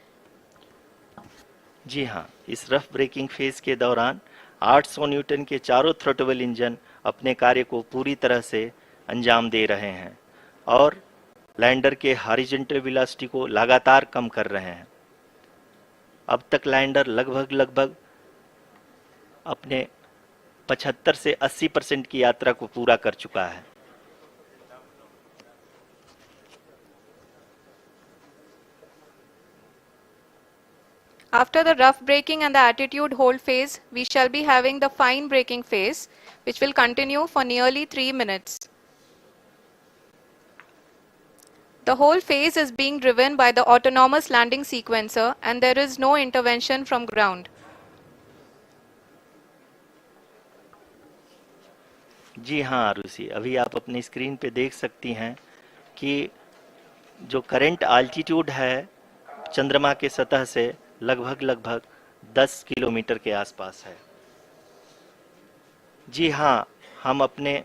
जी हाँ, इस rough breaking phase के दौरान 800 Newton के चारों throttle engine अपने कार्य को पूरी तरह से अंजाम दे रहे हैं और लैंडर के हॉरिजॉन्टल वेलोसिटी को लगातार कम कर रहे हैं। अब तक लैंडर लगभग अपने 75 से 80% की यात्रा को पूरा कर चुका है। After the rough braking and the attitude hold phase, we shall be having the fine braking phase, which will continue for nearly 3 minutes. The whole phase is being driven by the autonomous landing sequencer, and there is no intervention from ground. जी हाँ आरुषि, अभी आप अपनी screen पे देख सकती हैं कि जो करंट आल्टीट्यूड है चंद्रमा के सतह से लगभग लगभग 10 किलोमीटर के आसपास है। जी हाँ, हम अपने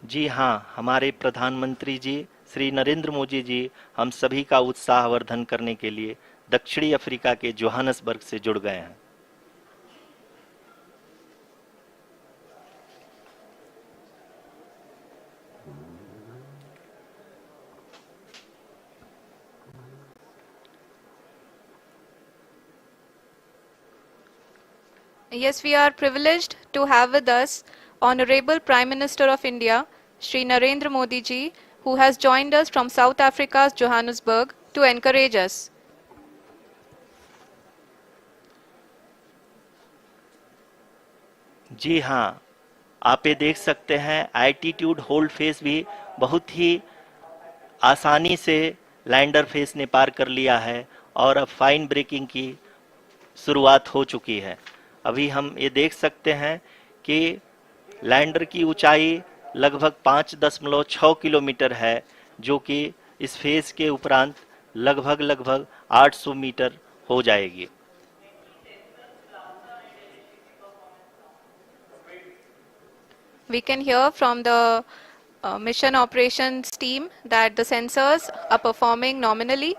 जी हाँ, हमारे प्रधानमंत्री जी श्री नरेंद्र मोदी जी हम सभी का उत्साहवर्धन करने के लिए दक्षिणी अफ्रीका के जोहानसबर्ग से जुड़ गए हैं। Yes, we are privileged to have with us Honorable Prime Minister of India, Shri Narendra Modi ji, who has joined us from South Africa's Johannesburg to encourage us. जी हाँ, आप ये देख सकते हैं एल्टीट्यूड होल्ड फेस भी बहुत ही आसानी से लैंडर फेस ने पार कर लिया है और अब फाइन ब्रेकिंग की शुरुआत हो चुकी है। अभी हम ये देख सकते हैं कि लैंडर की ऊंचाई लगभग 5.6 किलोमीटर है, जो कि इस फेज के उपरांत लगभग लगभग 800 मीटर हो जाएगी। We can hear from the mission operations team that the sensors are performing nominally,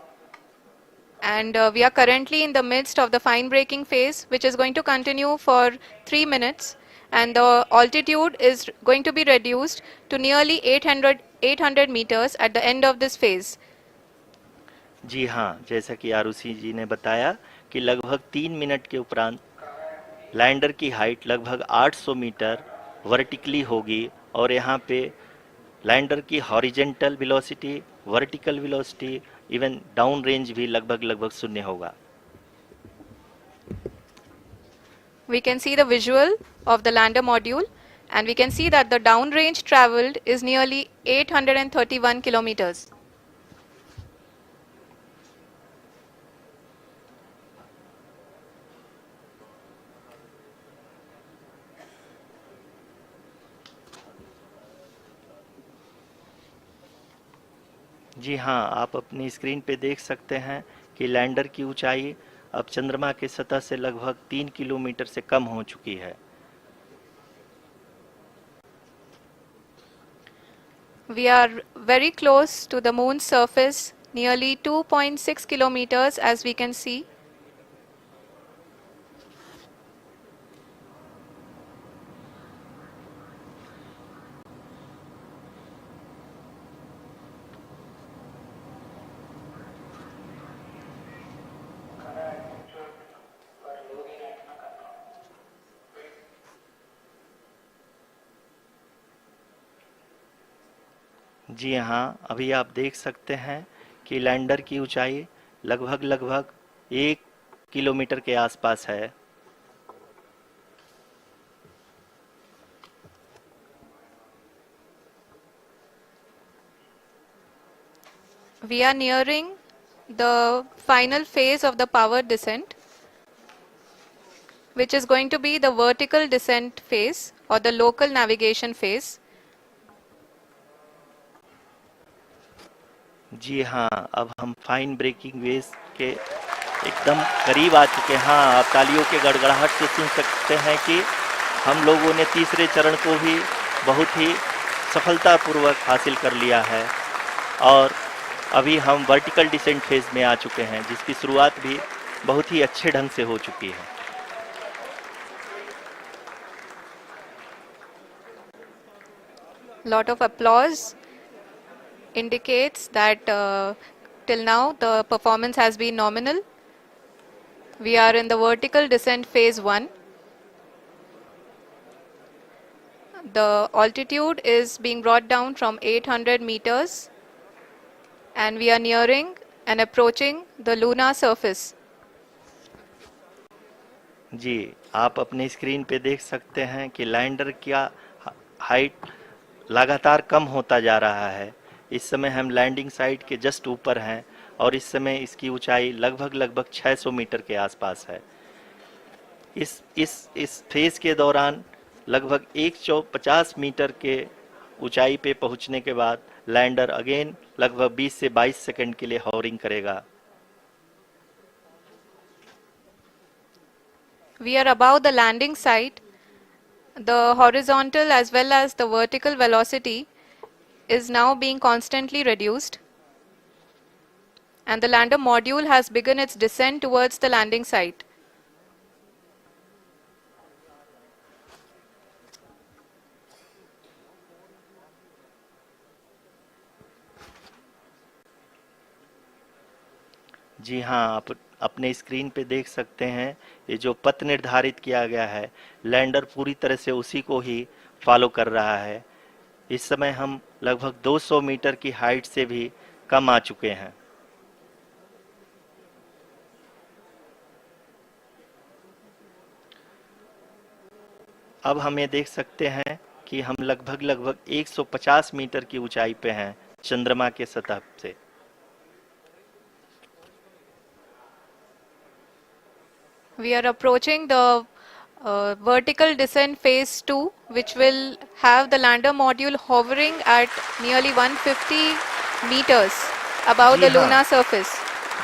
and we are currently in the midst of the fine braking phase, which is going to continue for 3 minutes, and the altitude is going to be reduced to nearly 800 meters at the end of this phase. जी हाँ, जैसा कि आरुषि जी ने बताया कि लगभग 3 minute के उपरांत lander की हाइट लगभग 800 मीटर वर्टिकली होगी और यहाँ पे लैंडर की horizontal velocity, vertical velocity, even down range भी लगभग लगभग शून्य होगा। We can see the visual of the lander module, and we can see that the downrange traveled is nearly 831 kilometers. जी हाँ, आप अपनी स्क्रीन पे देख सकते हैं कि लैंडर की ऊंचाई अब चंद्रमा के सतह से लगभग 3 किलोमीटर से कम हो चुकी है। We are very close to the moon's surface, nearly 2.6 kilometers as we can see. जी हाँ, अभी आप देख सकते हैं कि लैंडर की ऊंचाई लगभग लगभग 1 किलोमीटर के आसपास है। We are nearing the final phase of the power descent, which is going to be the vertical descent phase or the local navigation phase. जी हाँ, अब हम फाइन ब्रेकिंग वेव के एकदम करीब आ चुके हैं। हाँ, आप तालियों के गड़गड़ाहट से सुन सकते हैं कि हम लोगों ने तीसरे चरण को भी बहुत ही सफलतापूर्वक हासिल कर लिया है और अभी हम वर्टिकल डिसेंट फेज में आ चुके हैं, जिसकी शुरुआत भी बहुत ही अच्छे ढंग से हो चुकी है। Lot of applause indicates that till now the performance has been nominal. We are in the vertical descent phase 1. The altitude is being brought down from 800 meters, and we are nearing and approaching the lunar surface. जी, आप अपनी screen पे देख सकते हैं कि lander का height लगातार कम होता जा रहा है। इस समय हम लैंडिंग साइट के जस्ट ऊपर हैं और इस समय इसकी ऊंचाई लगभग 600 मीटर के आसपास है। इस फेज के दौरान लगभग 150 मीटर के ऊंचाई पे पहुंचने के बाद लैंडर अगेन लगभग 20 से 22 सेकंड के लिए हॉवरिंग करेगा। We are above the landing site. The horizontal as well as the vertical velocity is now being constantly reduced. And the lander module has begun its descent towards the landing site. जी हाँ, आप अपने screen पे देख सकते हैं ये जो पथ निर्धारित किया गया है, लैंडर पूरी तरह से उसी को ही फॉलो कर रहा है। इस समय हम लगभग 200 मीटर की हाइट से भी कम आ चुके हैं। अब हम ये देख सकते हैं कि हम लगभग 150 मीटर की ऊंचाई पे हैं चंद्रमा के सतह से। We are approaching the vertical descent phase 2, which will have the lander module hovering at nearly 150 meters above the जी हाँ। lunar surface.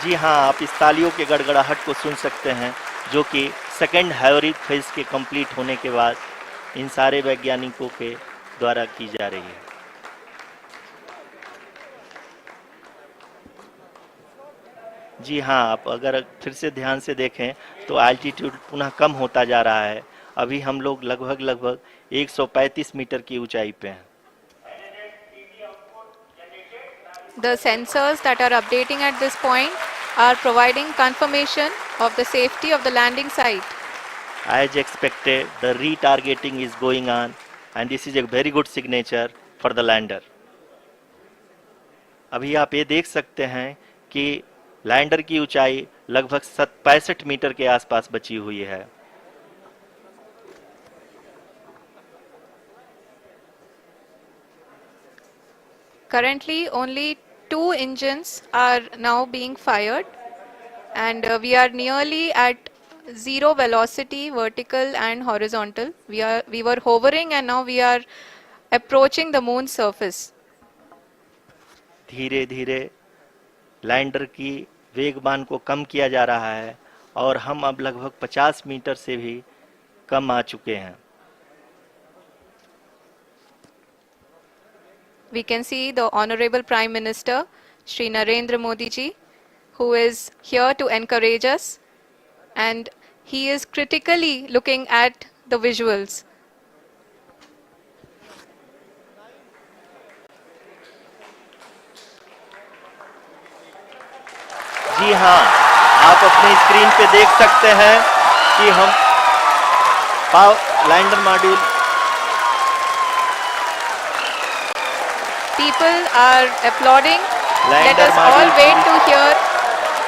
जी हाँ, आप इस तालियों के गड़गड़ाहट को सुन सकते हैं जो कि सेकंड हाइवरिक फेज के कंप्लीट होने के बाद इन सारे वैज्ञानिकों के द्वारा की जा रही है। जी हाँ, आप अगर फिर से ध्यान से देखें तो एल्टीट्यूड पुनः कम होता जा रहा है। अभी हम लोग लगभग 135 मीटर की ऊंचाई पे हैं। The sensors that are updating at this point are providing confirmation of the safety of the landing site. As expected, the retargeting is going on and this is a very good signature for the lander. अभी आप ये देख सकते हैं कि lander की ऊंचाई लगभग 65 मीटर के आसपास बची हुई है। Currently, only 2 engines are now being fired, and we are nearly at zero velocity, vertical and horizontal. We were hovering, and now we are approaching the moon's surface. धीरे धीरे लैंडर की वेगमान को कम किया जा रहा है और हम अब लगभग 50 मीटर से भी कम आ चुके हैं। We can see the Honorable Prime Minister, Shri Narendra Modi ji, who is here to encourage us, and he is critically looking at the visuals. जी हाँ, आप अपनी स्क्रीन पे देख सकते हैं कि हम lander module People are applauding. Let Lander us all module wait to hear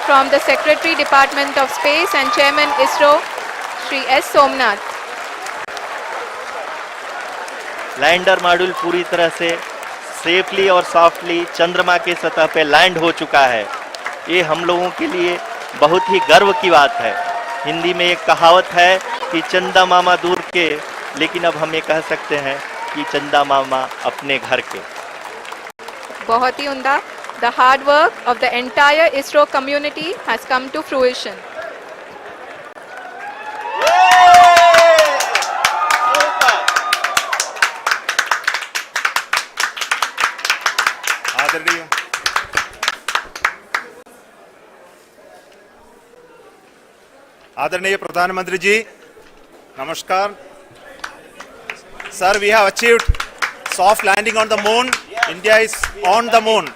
from the Secretary Department of Space and Chairman ISRO, Shri S. Somnath. Lander module पूरी तरह से सेफली और सॉफ्टली चंद्रमा के सतह पे लैंड हो चुका है। ये हम लोगों के लिए बहुत ही गर्व की बात है। हिंदी में एक कहावत है कि चंदा मामा दूर के, लेकिन अब हम ये कह सकते हैं कि चंदा मामा अपने घर के। बहुत ही उम्दा. The hard work of the entire ISRO community has come to fruition. आदरणीय आदरणीय प्रधानमंत्री जी, नमस्कार। Sir, we have achieved soft landing on the moon. India is on the moon.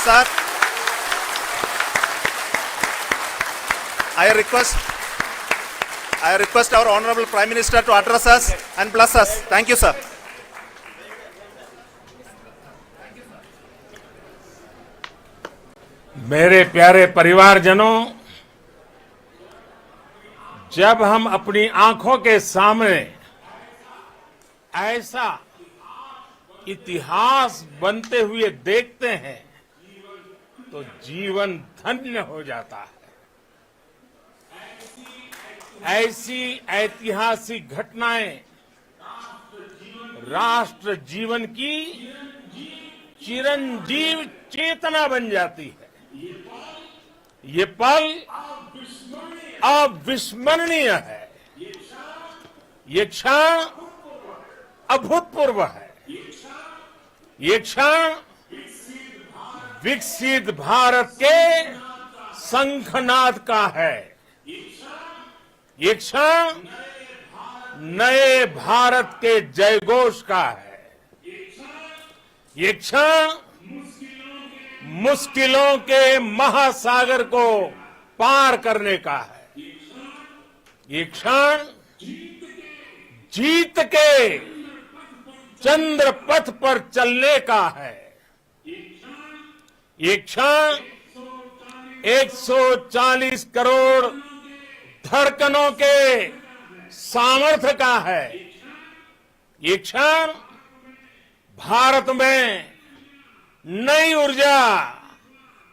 Sir, I request our Honorable Prime Minister to address us and bless us. Thank you, sir. मेरे प्यारे परिवारजनों, जब हम अपनी आंखों के सामने ऐसा इतिहास बनते हुए देखते हैं तो जीवन धन्य हो जाता है। ऐसी ऐतिहासिक घटनाएं राष्ट्र जीवन की चिरंजीव चेतना बन जाती है। ये पल अविस्मरणीय है। ये क्षण अभूतपूर्व है। ये क्षण विकसित भारत के शंखनाद का है। ये क्षण नए भारत के जयघोष का है। ये क्षण मुश्किलों के महासागर को पार करने का है। ये क्षण जीत के चंद्र पथ पर चलने का है। ये क्षण 140 करोड़ धड़कनों के सामर्थ्य का है। ये क्षण भारत में नई ऊर्जा,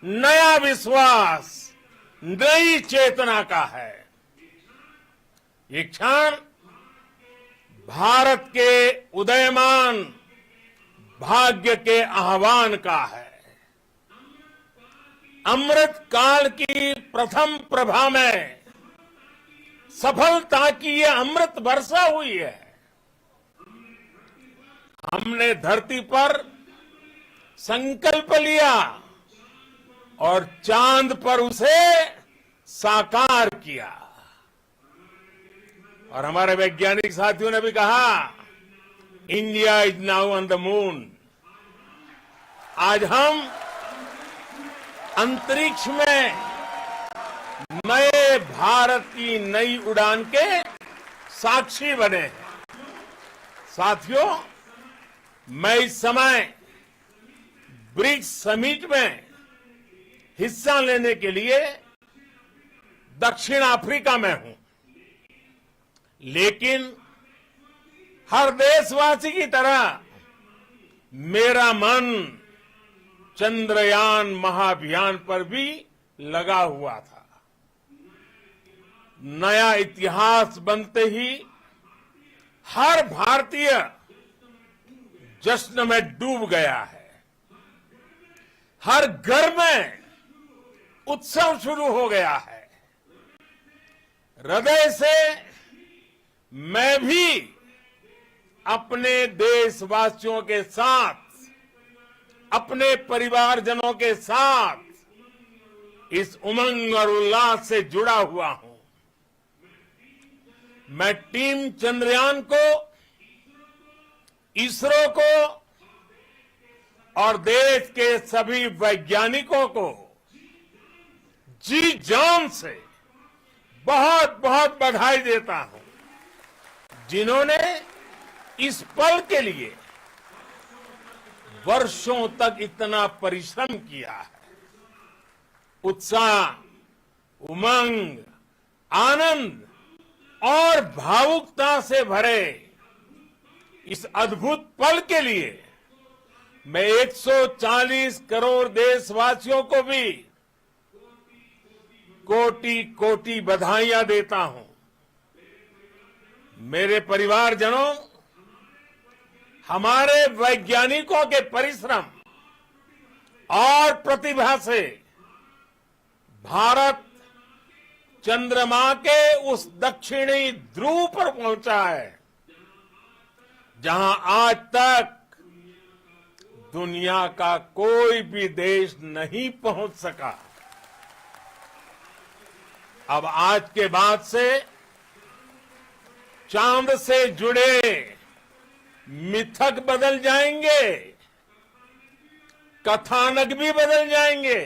नया विश्वास, नई चेतना का है। ये क्षण भारत के उदयमान भाग्य के आह्वान का है। अमृत काल की प्रथम प्रभा में सफलता की ये अमृत वर्षा हुई है। हमने धरती पर संकल्प लिया और चांद पर उसे साकार किया। और हमारे वैज्ञानिक साथियों ने भी कहा, India is now on the moon. आज हम अंतरिक्ष में नए भारत की नई उड़ान के साक्षी बने हैं। साथियों, मैं इस समय ब्रिक्स समिट में हिस्सा लेने के लिए दक्षिण अफ्रीका में हूं, लेकिन हर देशवासी की तरह मेरा मन चंद्रयान महाअभियान पर भी लगा हुआ था। नया इतिहास बनते ही हर भारतीय जश्न में डूब गया है। हर घर में उत्सव शुरू हो गया है। हृदय से मैं भी अपने देशवासियों के साथ, अपने परिवारजनों के साथ इस उमंग और उल्लास से जुड़ा हुआ हूं। मैं टीम चंद्रयान को, इसरो को और देश के सभी वैज्ञानिकों को जी जान से बहुत बहुत बधाई देता हूं, जिन्होंने इस पल के लिए वर्षों तक इतना परिश्रम किया है। उत्साह, उमंग, आनंद और भावुकता से भरे इस अद्भुत पल के लिए मैं 140 करोड़ देशवासियों को भी कोटि कोटि बधाइयां देता हूं। मेरे परिवारजनों, हमारे वैज्ञानिकों के परिश्रम और प्रतिभा से भारत चंद्रमा के उस दक्षिणी ध्रुव पर पहुंचा है, जहां आज तक दुनिया का कोई भी देश नहीं पहुंच सका। अब आज के बाद से चांद से जुड़े मिथक बदल जाएंगे, कथानक भी बदल जाएंगे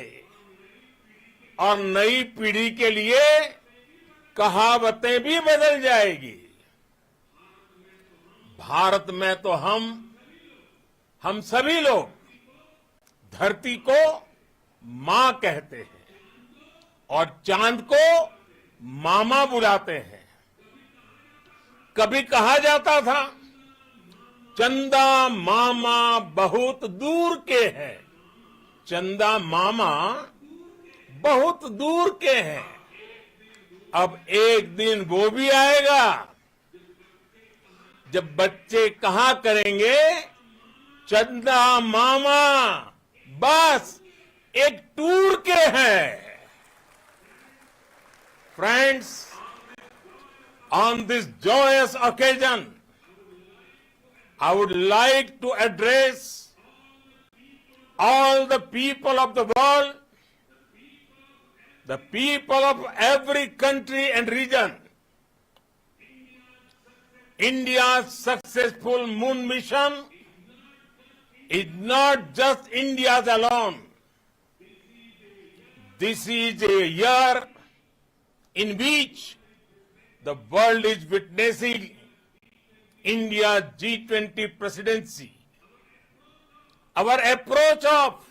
और नई पीढ़ी के लिए कहावतें भी बदल जाएगी। भारत में तो हम सभी लोग धरती को मां कहते हैं और चांद को मामा बुलाते हैं। कभी कहा जाता था, चंदा मामा बहुत दूर के हैं। चंदा मामा बहुत दूर के हैं। अब एक दिन वो भी आएगा जब बच्चे कहा करेंगे, चंदा मामा बस एक टूर के हैं। Friends, on this joyous occasion, I would like to address all the people of the world, the people of every country and region. India's successful moon mission is not just India's alone. This is a year in which the world is witnessing India's G20 presidency. Our approach of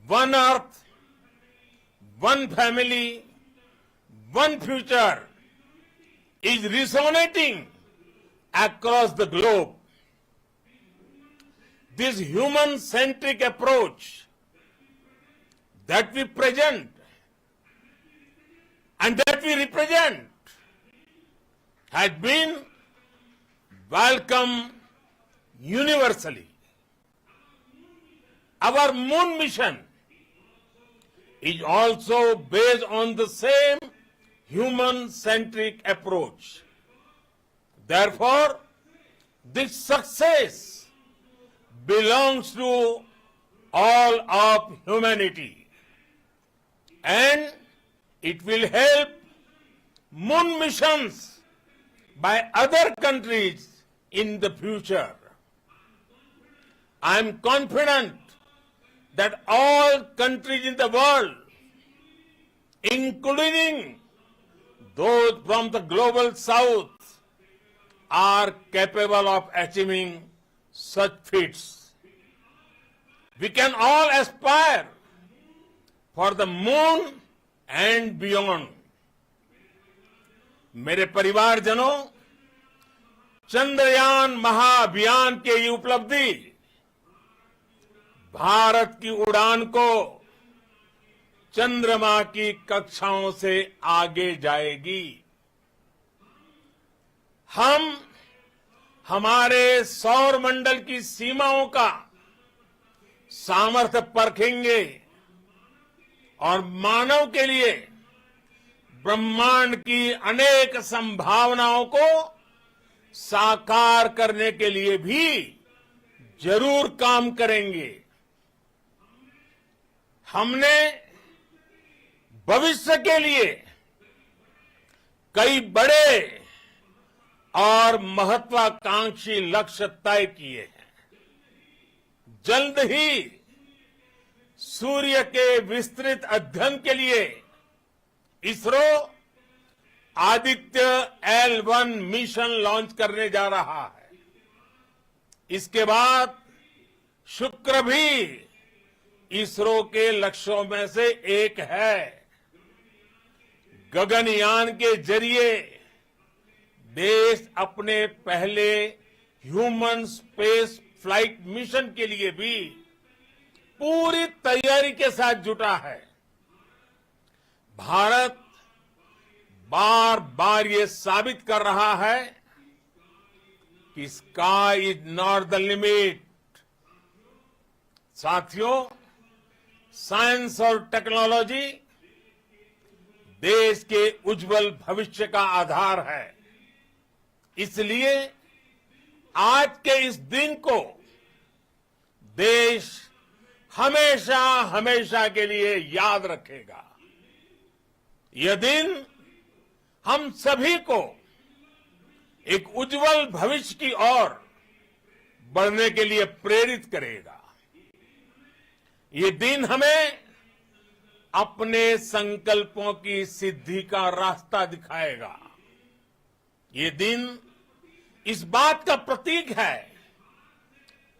one earth, one family, one future is resonating across the globe. This human-centric approach that we present and that we represent has been welcomed universally. Our moon mission is also based on the same human-centric approach. Therefore, this success belongs to all of humanity, and it will help moon missions by other countries in the future. I am confident that all countries in the world, including those from the global south, are capable of achieving such feats. We can all aspire for the moon and beyond. मेरे परिवारजनों, चंद्रयान महाअभियान की ये उपलब्धि भारत की उड़ान को चंद्रमा की कक्षाओं से आगे जाएगी। हम हमारे सौर मंडल की सीमाओं का सामर्थ्य परखेंगे और मानव के लिए ब्रह्मांड की अनेक संभावनाओं को साकार करने के लिए भी जरूर काम करेंगे। हमने भविष्य के लिए कई बड़े और महत्वाकांक्षी लक्ष्य तय किए हैं। जल्द ही सूर्य के विस्तृत अध्ययन के लिए ISRO Aditya L1 mission launch करने जा रहा है। इसके बाद शुक्र भी इसरो के लक्ष्यों में से एक है। गगनयान के जरिए देश अपने पहले ह्यूमन स्पेस फ्लाइट मिशन के लिए भी पूरी तैयारी के साथ जुटा है। भारत बार बार ये साबित कर रहा है कि sky is not the limit. साथियों, साइंस और टेक्नोलॉजी देश के उज्जवल भविष्य का आधार है। इसलिए आज के इस दिन को देश हमेशा हमेशा के लिए याद रखेगा। यह दिन हम सभी को एक उज्जवल भविष्य की ओर बढ़ने के लिए प्रेरित करेगा। ये दिन हमें अपने संकल्पों की सिद्धि का रास्ता दिखाएगा। ये दिन इस बात का प्रतीक है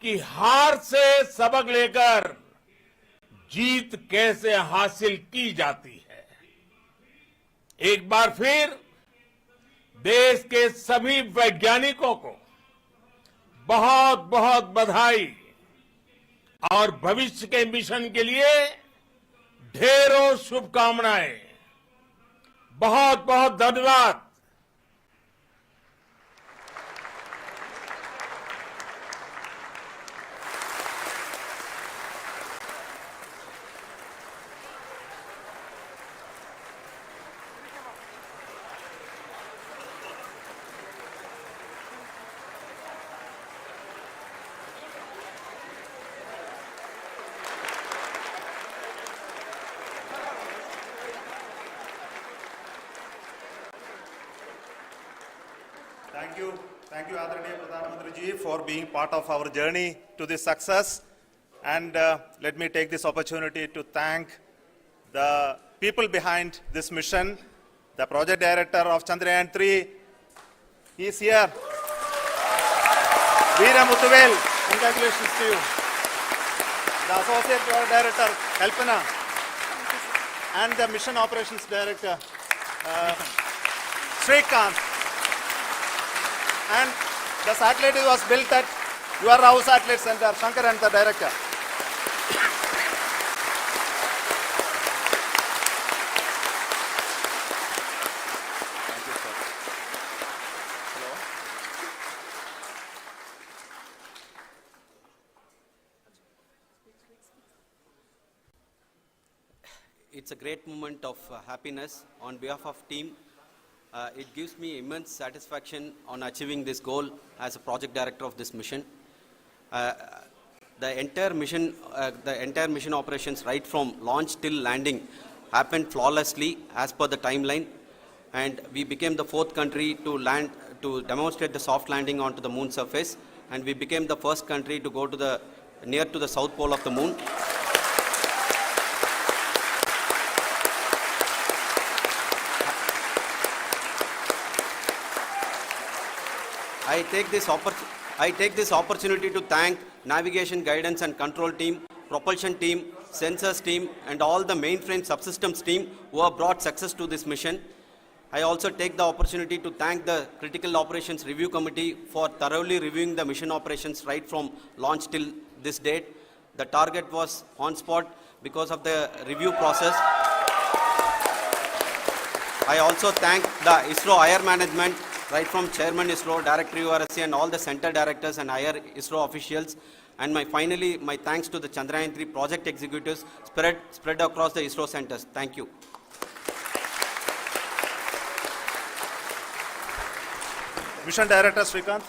कि हार से सबक लेकर जीत कैसे हासिल की जाती है। एक बार फिर देश के सभी वैज्ञानिकों को बहुत बहुत बधाई और भविष्य के मिशन के लिए ढेरों शुभकामनाएं। बहुत बहुत धन्यवाद। Thank you, Adaraniya Pradhan Mantri ji, for being part of our journey to this success. And let me take this opportunity to thank the people behind this mission, the project director of Chandrayaan-3. He is here. Veera Muthuvel, congratulations to you. The associate project director, Kalpana, and the mission operations director, Srikanth. And the satellite was built at your house satellite center, Shankar and the director. Thank you, sir. Hello. It's a great moment of happiness on behalf of team. It gives me immense satisfaction on achieving this goal as a project director of this mission. The entire mission operations right from launch till landing happened flawlessly as per the timeline, and we became the 4th country to land to demonstrate the soft landing onto the moon surface, and we became the first country to go to near to the south pole of the moon. I take this opportunity to thank navigation, guidance and control team, propulsion team, sensors team and all the mainframe subsystems team who have brought success to this mission. I also take the opportunity to thank the Critical Operations Review Committee for thoroughly reviewing the mission operations right from launch till this date. The target was on spot because of the review process. I also thank the ISRO higher management, right from Chairman ISRO, Director URSC and all the center directors and higher ISRO officials. And finally, my thanks to the Chandrayaan-3 project executives spread across the ISRO centers. Thank you. Mission Director Srikanth.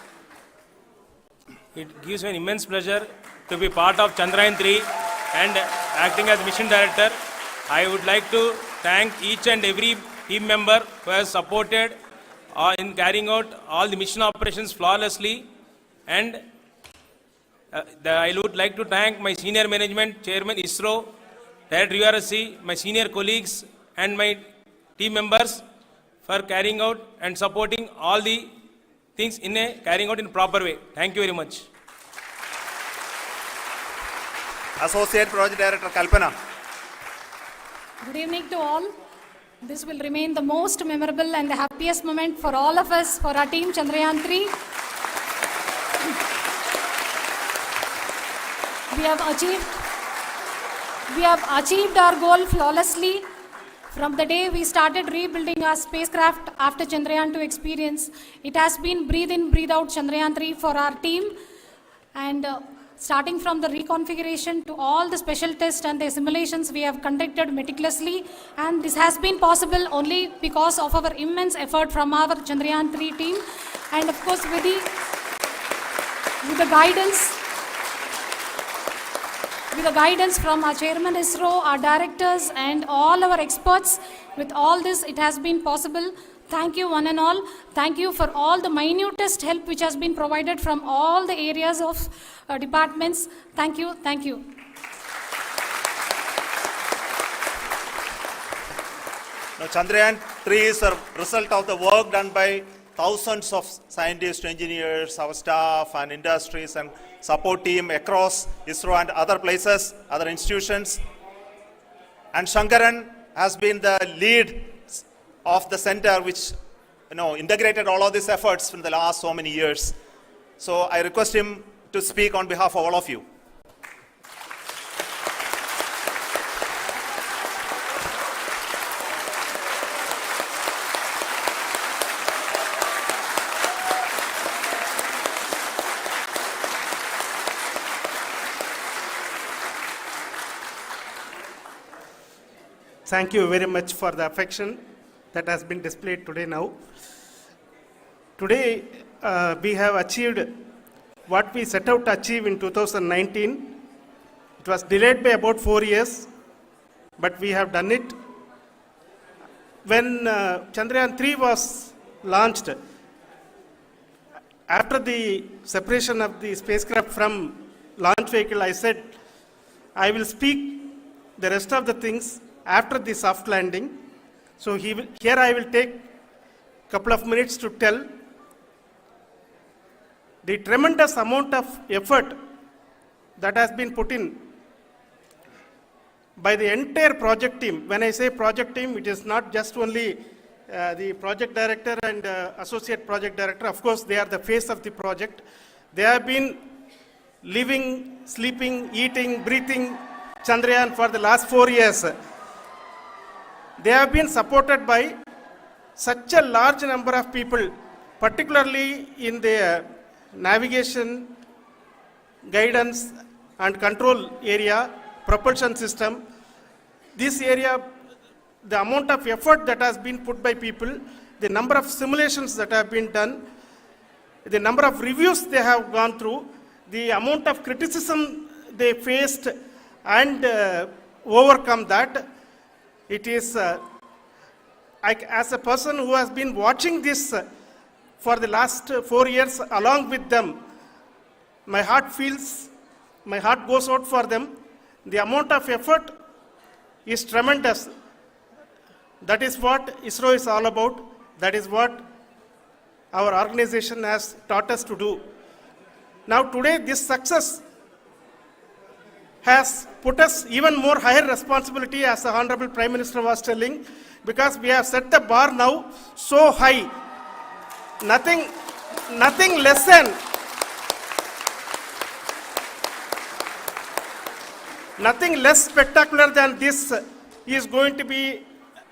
It gives me an immense pleasure to be part of Chandrayaan-3 and acting as mission director. I would like to thank each and every team member who has supported in carrying out all the mission operations flawlessly, and I would like to thank my senior management, Chairman ISRO, Director URSC, my senior colleagues and my team members for carrying out and supporting all the things carrying out in a proper way. Thank you very much. Associate Project Director Kalpana. Good evening to all. This will remain the most memorable and the happiest moment for all of us, for our team Chandrayaan-3. We have achieved our goal flawlessly. From the day we started rebuilding our spacecraft after Chandrayaan-2 experience, it has been breathe in, breathe out Chandrayaan-3 for our team. And starting from the reconfiguration to all the special tests and the simulations we have conducted meticulously, and this has been possible only because of our immense effort from our Chandrayaan-3 team, and of course with the guidance from our Chairman ISRO, our directors and all our experts. With all this, it has been possible. Thank you one and all. Thank you for all the minutest help which has been provided from all the areas of departments. Thank you. Thank you. Now, Chandrayaan-3 is a result of the work done by thousands of scientists, engineers, our staff and industries and support team across ISRO and other places, other institutions. And Shankaran has been the lead of the center which integrated all of these efforts in the last so many years. So I request him to speak on behalf of all of you. Thank you very much for the affection that has been displayed today now. Today, we have achieved what we set out to achieve in 2019. It was delayed by about 4 years, but we have done it. When Chandrayaan 3 was launched, after the separation of the spacecraft from launch vehicle, I said, I will speak the rest of the things after the soft landing. So here I will take a couple of minutes to tell the tremendous amount of effort that has been put in by the entire project team. When I say project team, it is not just only the project director and associate project director. Of course, they are the face of the project. They have been living, sleeping, eating, breathing Chandrayaan for the last 4 years. They have been supported by such a large number of people, particularly in the navigation, guidance and control area, propulsion system. This area, the amount of effort that has been put by people, the number of simulations that have been done, the number of reviews they have gone through, the amount of criticism they faced and overcome that. It is, as a person who has been watching this for the last 4 years along with them, my heart goes out for them. The amount of effort is tremendous. That is what ISRO is all about. That is what our organization has taught us to do. Now today this success has put us even more higher responsibility, as the Honorable Prime Minister was telling, because we have set the bar now so high. Nothing less spectacular than this is going to be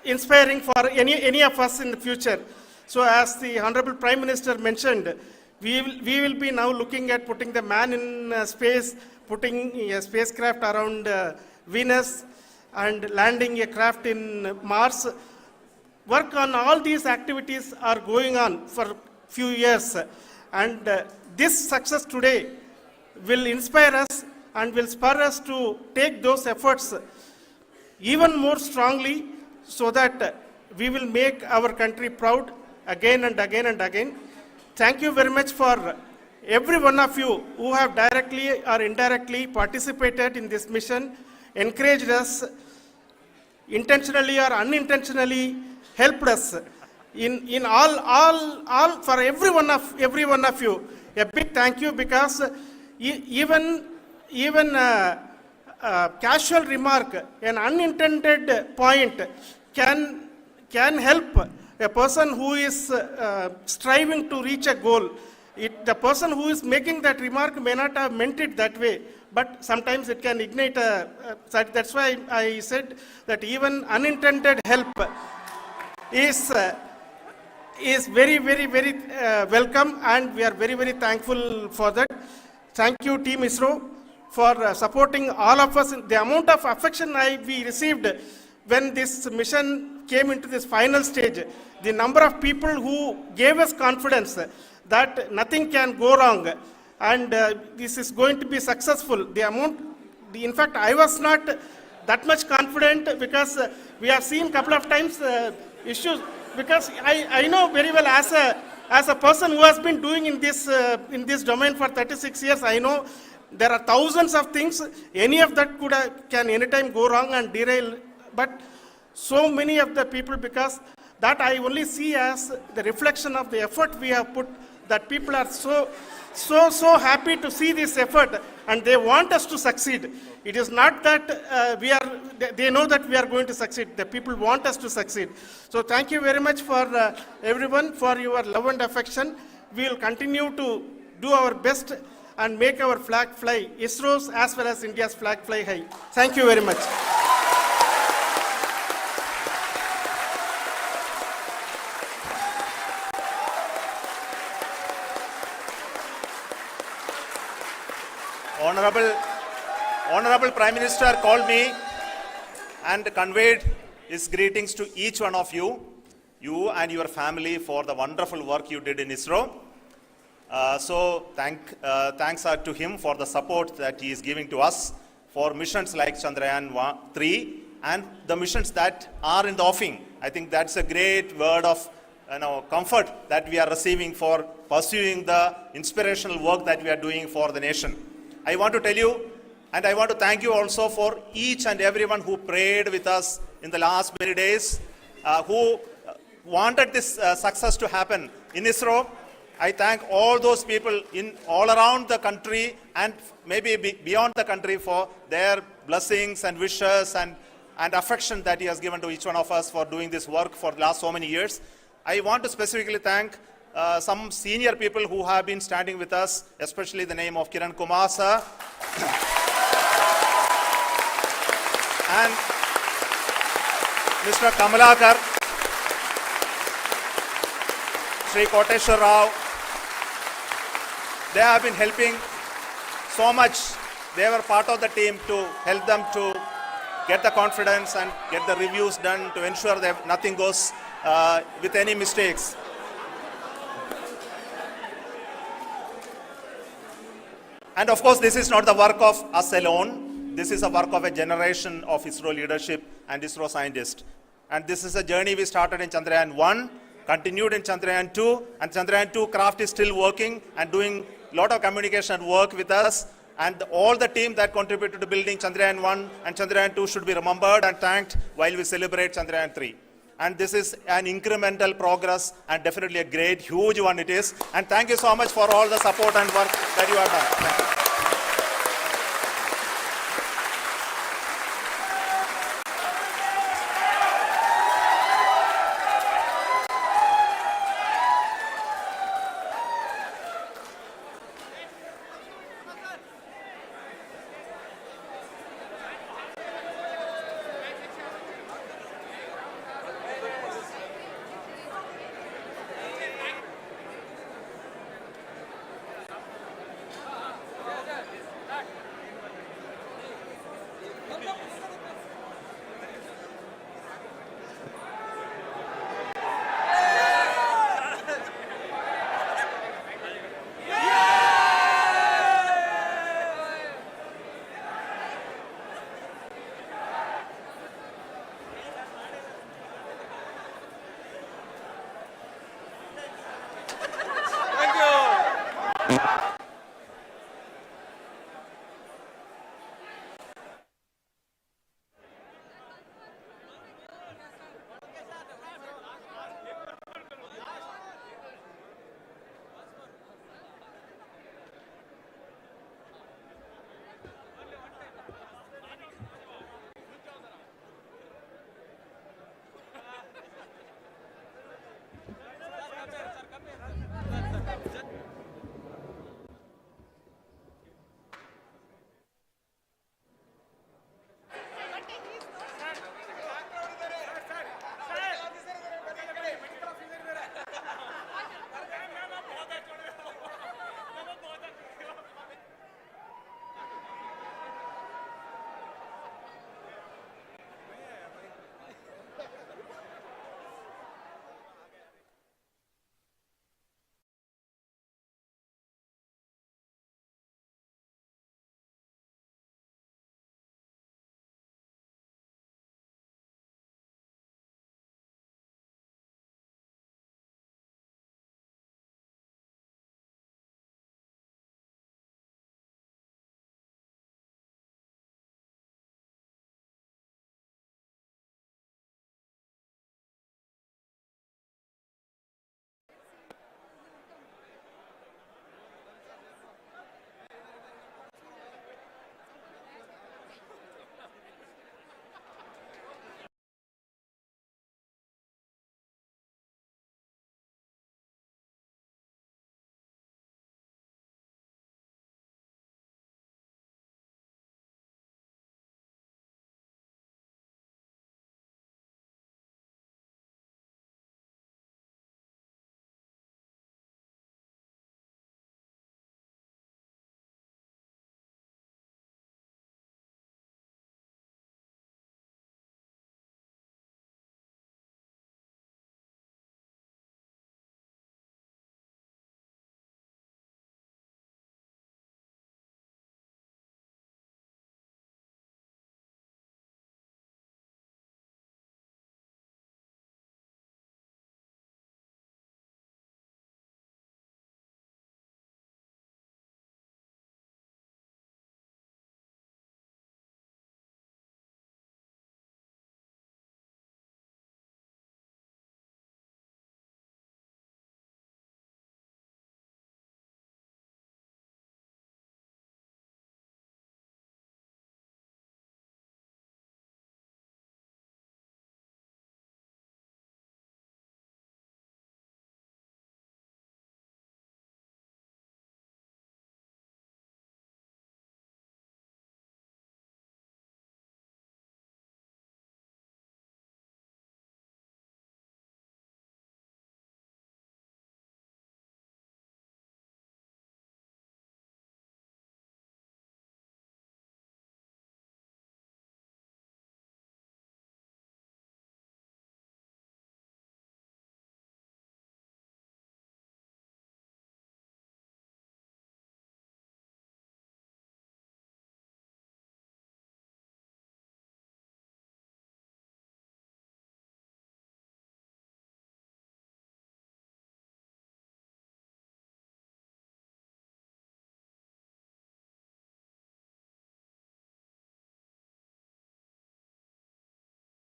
inspiring for any of us in the future. So as the Honorable Prime Minister mentioned, we will be now looking at putting the man in space, putting a spacecraft around Venus and landing a craft in Mars. Work on all these activities are going on for few years, and this success today will inspire us and will spur us to take those efforts even more strongly, so that we will make our country proud again and again and again. Thank you very much for every one of you who have directly or indirectly participated in this mission, encouraged us, intentionally or unintentionally helped us in all for every one of you. A big thank you, because even casual remark, an unintended point can help a person who is striving to reach a goal. The person who is making that remark may not have meant it that way, but sometimes it can ignite that's why I said that even unintended help is very, very, very welcome, and we are very, very thankful for that. Thank you, Team ISRO, for supporting all of us. The amount of affection we received when this mission came into this final stage, the number of people who gave us confidence that nothing can go wrong and this is going to be successful. In fact, I was not that much confident, because we have seen a couple of times issues, because I know very well as a person who has been doing in this domain for 36 years, I know there are thousands of things. Any of that can anytime go wrong and derail, but so many of the people, because that I only see as the reflection of the effort we have put, that people are so happy to see this effort and they want us to succeed. It is not that they know that we are going to succeed. The people want us to succeed. So thank you very much for everyone for your love and affection. We will continue to do our best and make our flag fly, ISRO's as well as India's flag fly high. Thank you very much. Honorable Prime Minister called me and conveyed his greetings to each one of you and your family for the wonderful work you did in ISRO. Thanks are to him for the support that he is giving to us for missions like Chandrayaan 3 and the missions that are in the offing. I think that's a great word of comfort that we are receiving for pursuing the inspirational work that we are doing for the nation. I want to tell you, and I want to thank you also for each and everyone who prayed with us in the last many days, who wanted this success to happen in ISRO. I thank all those people in all around the country and maybe beyond the country for their blessings and wishes and affection that he has given to each one of us for doing this work for the last so many years. I want to specifically thank some senior people who have been standing with us, especially the name of Kiran Kumar sir and Mr. Kamalakar, Sri Koteshwar Rao. They have been helping so much. They were part of the team to help them to get the confidence and get the reviews done to ensure that nothing goes with any mistakes. And of course, this is not the work of us alone. This is a work of a generation of ISRO leadership and ISRO scientists. And this is a journey we started in Chandrayaan 1, continued in Chandrayaan 2, and Chandrayaan 2 craft is still working and doing a lot of communication work with us. And all the team that contributed to building Chandrayaan 1 and Chandrayaan 2 should be remembered and thanked while we celebrate Chandrayaan 3. And this is an incremental progress and definitely a great, huge one it is. And thank you so much for all the support and work that you have done. Thank you.